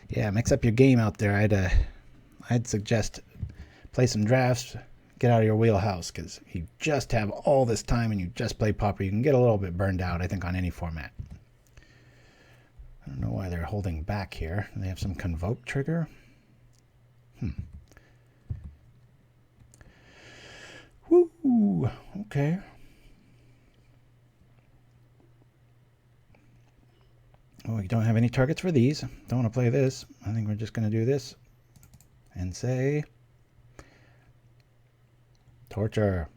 Yeah, mix up your game out there. I'd suggest play some drafts. Get out of your wheelhouse, because if you just have all this time and you just play Pauper, you can get a little bit burned out, I think, on any format. I don't know why they're holding back here. They have some convoke trigger. Woo! Okay. Oh, we don't have any targets for these. Don't want to play this. I think we're just going to do this and say torture.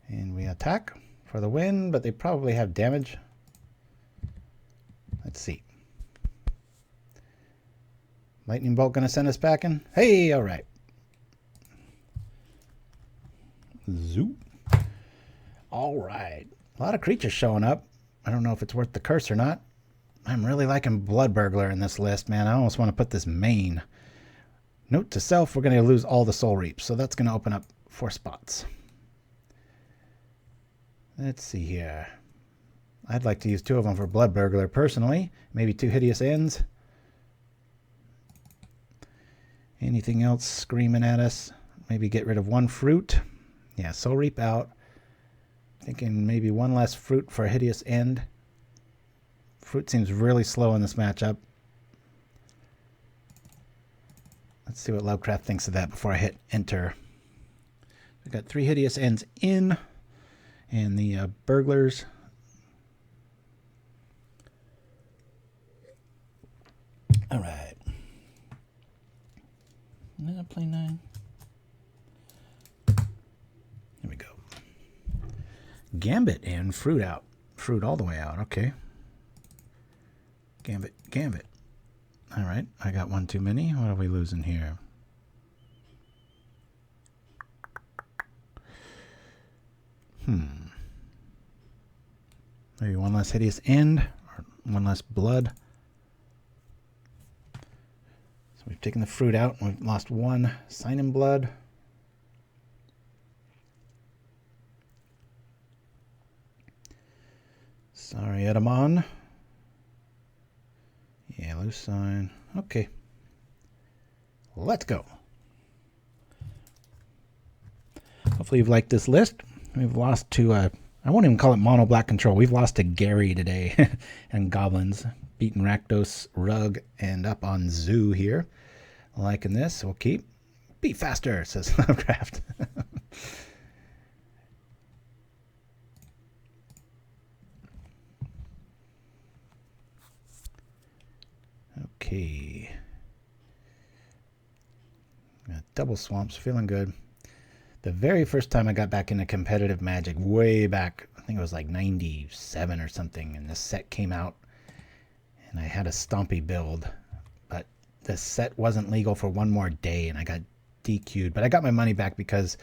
And we attack for the win, but they probably have damage. Let's see. Lightning bolt gonna send us back in? Hey, all right. Zoop. All right. A lot of creatures showing up. I don't know if it's worth the curse or not. I'm really liking Blood Burglar in this list, man. I almost want to put this main. Note to self, we're going to lose all the Soul Reaps, so that's going to open up 4 spots. Let's see here. I'd like to use 2 of them for Blood Burglar personally. Maybe 2 Hideous Ends. Anything else screaming at us? Maybe get rid of 1 fruit. Yeah, Soul Reap out. Thinking maybe 1 less fruit for a Hideous End. Fruit seems really slow in this matchup. Let's see what Lovecraft thinks of that before I hit enter. We've got 3 Hideous Ends in. And the burglars. All right. Now play 9. Here we go. Gambit and fruit out. Fruit all the way out. Okay. Gambit, Gambit. All right. I got 1 too many. What are we losing here? Maybe 1 less Hideous End or 1 less blood. So we've taken the fruit out and we've lost 1 Sign in Blood. Sorry, Edamon. Yeah, loose sign. Okay. Let's go. Hopefully you've liked this list. We've lost to, I won't even call it mono black control. We've lost to Gary today and goblins. Beaten Rakdos, Rug, and up on Zoo here. Liking this. We'll keep. Be faster, says Lovecraft. Okay. Double swamps, feeling good. The very first time I got back into competitive Magic, way back, I think it was like 97 or something, and this set came out, and I had a stompy build, but the set wasn't legal for one more day, and I got DQ'd. But I got my money back because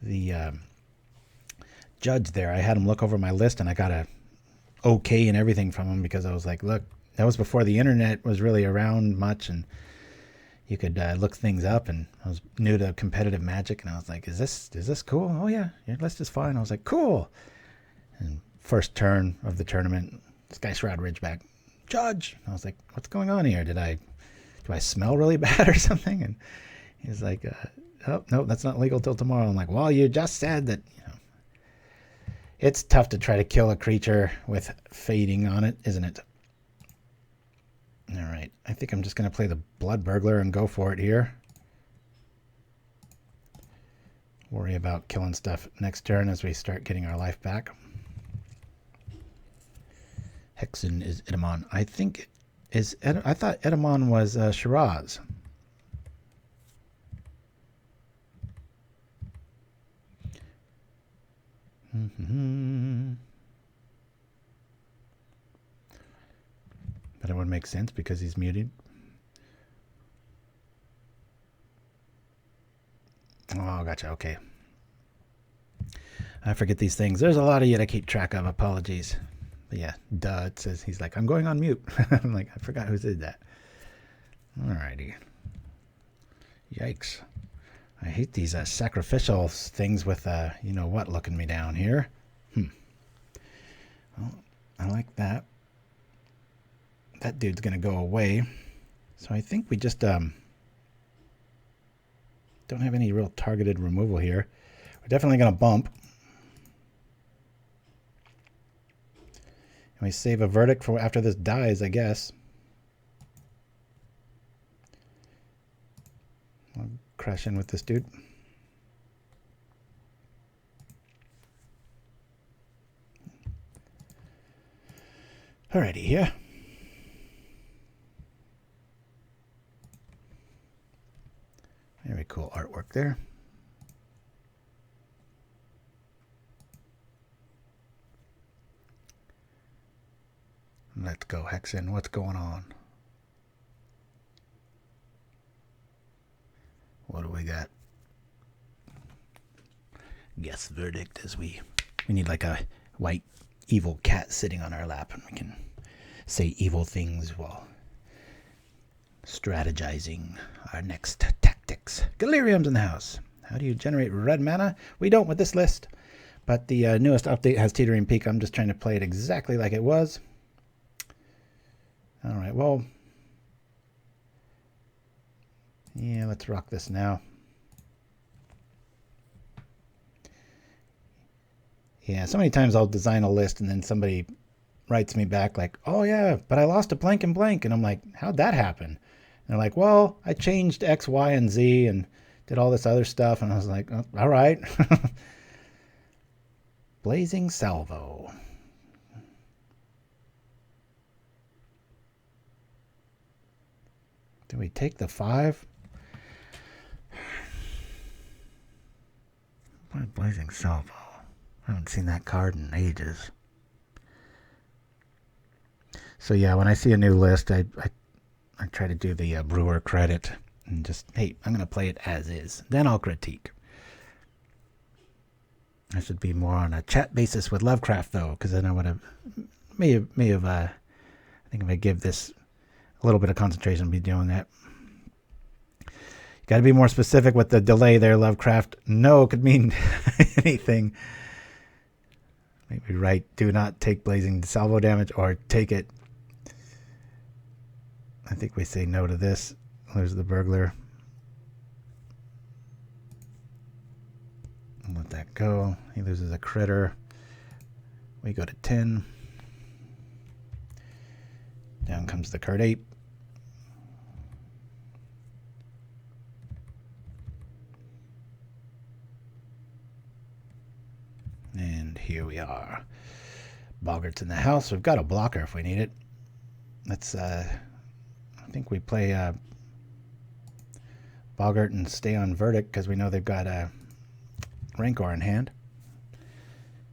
the judge there, I had him look over my list, and I got a okay and everything from him because I was like, look, that was before the internet was really around much, and you could look things up, and I was new to competitive Magic, and I was like, is this cool? Oh yeah, your list is fine. I was like, cool. And first turn of the tournament, Sky Shroud Ridgeback, judge. I was like, what's going on here? Do I smell really bad or something? And he's like, oh no, that's not legal till tomorrow. I'm like, well, you just said that. It's tough to try to kill a creature with fading on it, isn't it? All right, I think I'm just going to play the Blood Burglar and go for it here. Worry about killing stuff next turn as we start getting our life back. Hexen is Edamon. I think I thought Edamon was Shiraz. But it would make sense because he's muted. Oh, gotcha. Okay. I forget these things. There's a lot of you to keep track of. Apologies. But yeah, duh. It says he's like, I'm going on mute. I'm like, I forgot who did that. Alrighty. Yikes. I hate these sacrificial things with, you know what, looking me down here. Well, I like that. That dude's going to go away. So I think we just don't have any real targeted removal here. We're definitely going to bump. And we save a verdict for after this dies, I guess. I'll crash in with this dude. Alrighty, yeah. Very cool artwork there. Let's go, Hexen. What's going on? What do we got? Guess verdict as we need like a white evil cat sitting on our lap, and we can say evil things while strategizing our next tactics. Galerium's in the house. How do you generate red mana? We don't with this list, but the newest update has Teetering Peak. I'm just trying to play it exactly like it was. All right, well, yeah, let's rock this now. Yeah, so many times I'll design a list and then somebody writes me back like, oh yeah, but I lost a blank and blank. And I'm like, how'd that happen? And they're like, well, I changed X, Y, and Z and did all this other stuff. And I was like, oh, all right. Blazing Salvo. Do we take the 5? Why Blazing Salvo? I haven't seen that card in ages. So yeah, when I see a new list, I try to do the brewer credit and just, hey, I'm going to play it as is. Then I'll critique. I should be more on a chat basis with Lovecraft though, because then I would have may have I think if I give this a little bit of concentration, I'll be doing that. You got to be more specific with the delay there, Lovecraft. No could mean anything. Maybe right, do not take Blazing Salvo damage, or take it. I think we say no to this. There's the burglar. I'll let that go. He loses a critter. We go to 10. Down comes the card ape. here we are. Boggart's in the house. We've got a blocker if we need it. Let's, I think we play Boggart and stay on Verdict because we know they've got a Rancor in hand.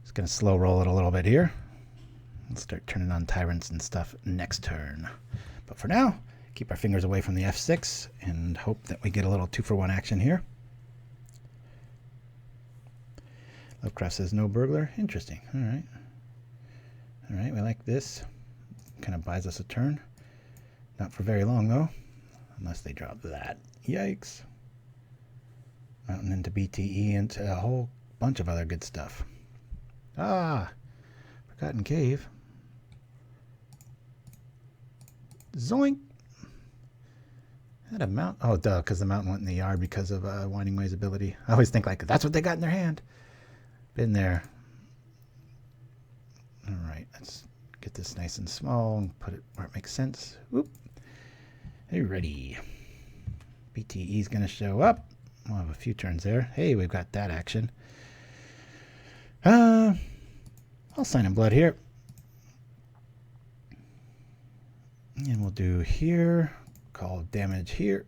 Just going to slow roll it a little bit here. Let's start turning on Tyrants and stuff next turn. But for now, keep our fingers away from the F6 and hope that we get a little 2-for-1 action here. Lovecraft says no burglar. Interesting. All right. All right, we like this. Kind of buys us a turn. Not for very long, though. Unless they drop that. Yikes. Mountain into BTE into a whole bunch of other good stuff. Ah! Forgotten Cave. Zoink! Had a mount. Oh, duh, because the mountain went in the yard because of Winding Ways ability. I always think, like, that's what they got in their hand. Been there. Alright, let's get this nice and small and put it where it makes sense. Whoop. Hey, ready. BTE's going to show up. We'll have a few turns there. Hey, we've got that action. I'll sign in blood here. And we'll do here. Call damage here.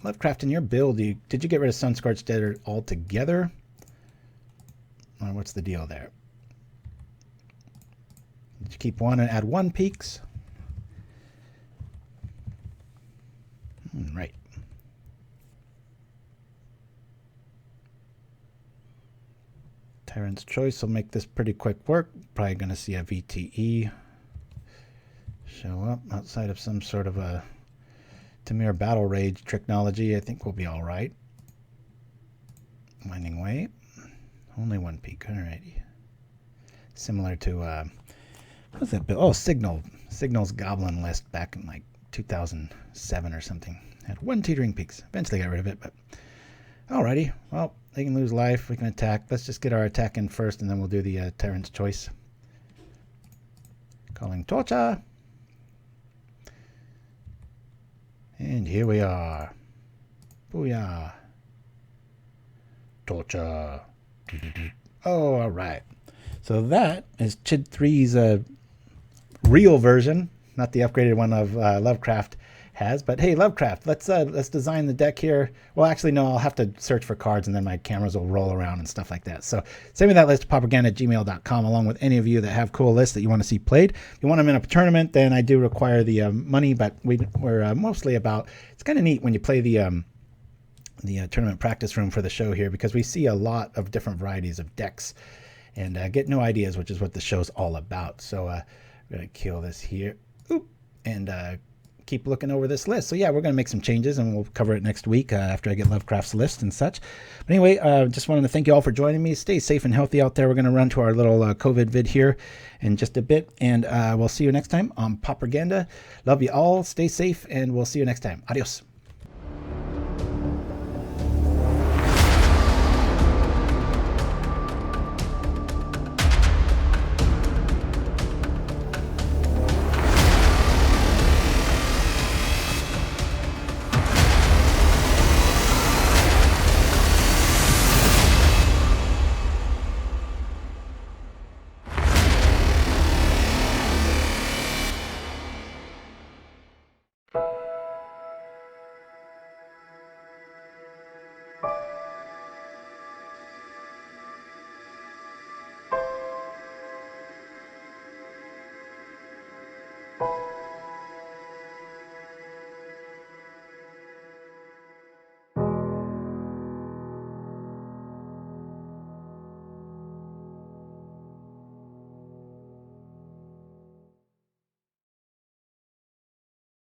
Lovecraft, in your build, did you get rid of Sunscorched Desert altogether? Or what's the deal there? Did you keep one and add 1 peaks? Right. Tyrant's Choice will make this pretty quick work. Probably going to see a VTE show up outside of some sort of a Tamir Battle Rage technology. I think we'll be all right. Winding Way. Only 1 peak. Alrighty. Similar to what was that build? Oh, Signal's Goblin list back in like 2007 or something. Had 1 teetering peaks. Eventually got rid of it, but alrighty. Well, they can lose life. We can attack. Let's just get our attack in first, and then we'll do the Tyrant's Choice. Calling Torcha. And here we are. Booyah. Torcha. Oh, all right. So that is Chid 3's real version, not the upgraded one of Lovecraft has. But hey, Lovecraft, let's design the deck here. Well, actually, no, I'll have to search for cards, and then my cameras will roll around and stuff like that. So send me that list to pauperganda@gmail.com, along with any of you that have cool lists that you want to see played. If you want them in a tournament, then I do require the money, but we're mostly about. It's kind of neat when you play the tournament practice room for the show here, because we see a lot of different varieties of decks and get new ideas, which is what the show's all about. So we're going to kill this here. Oop, and keep looking over this list. So yeah, we're going to make some changes, and we'll cover it next week after I get Lovecraft's list and such. But anyway, just wanted to thank you all for joining me. Stay safe and healthy out there. We're going to run to our little COVID vid here in just a bit, and we'll see you next time on Pauperganda. Love you all. Stay safe, and we'll see you next time. Adios.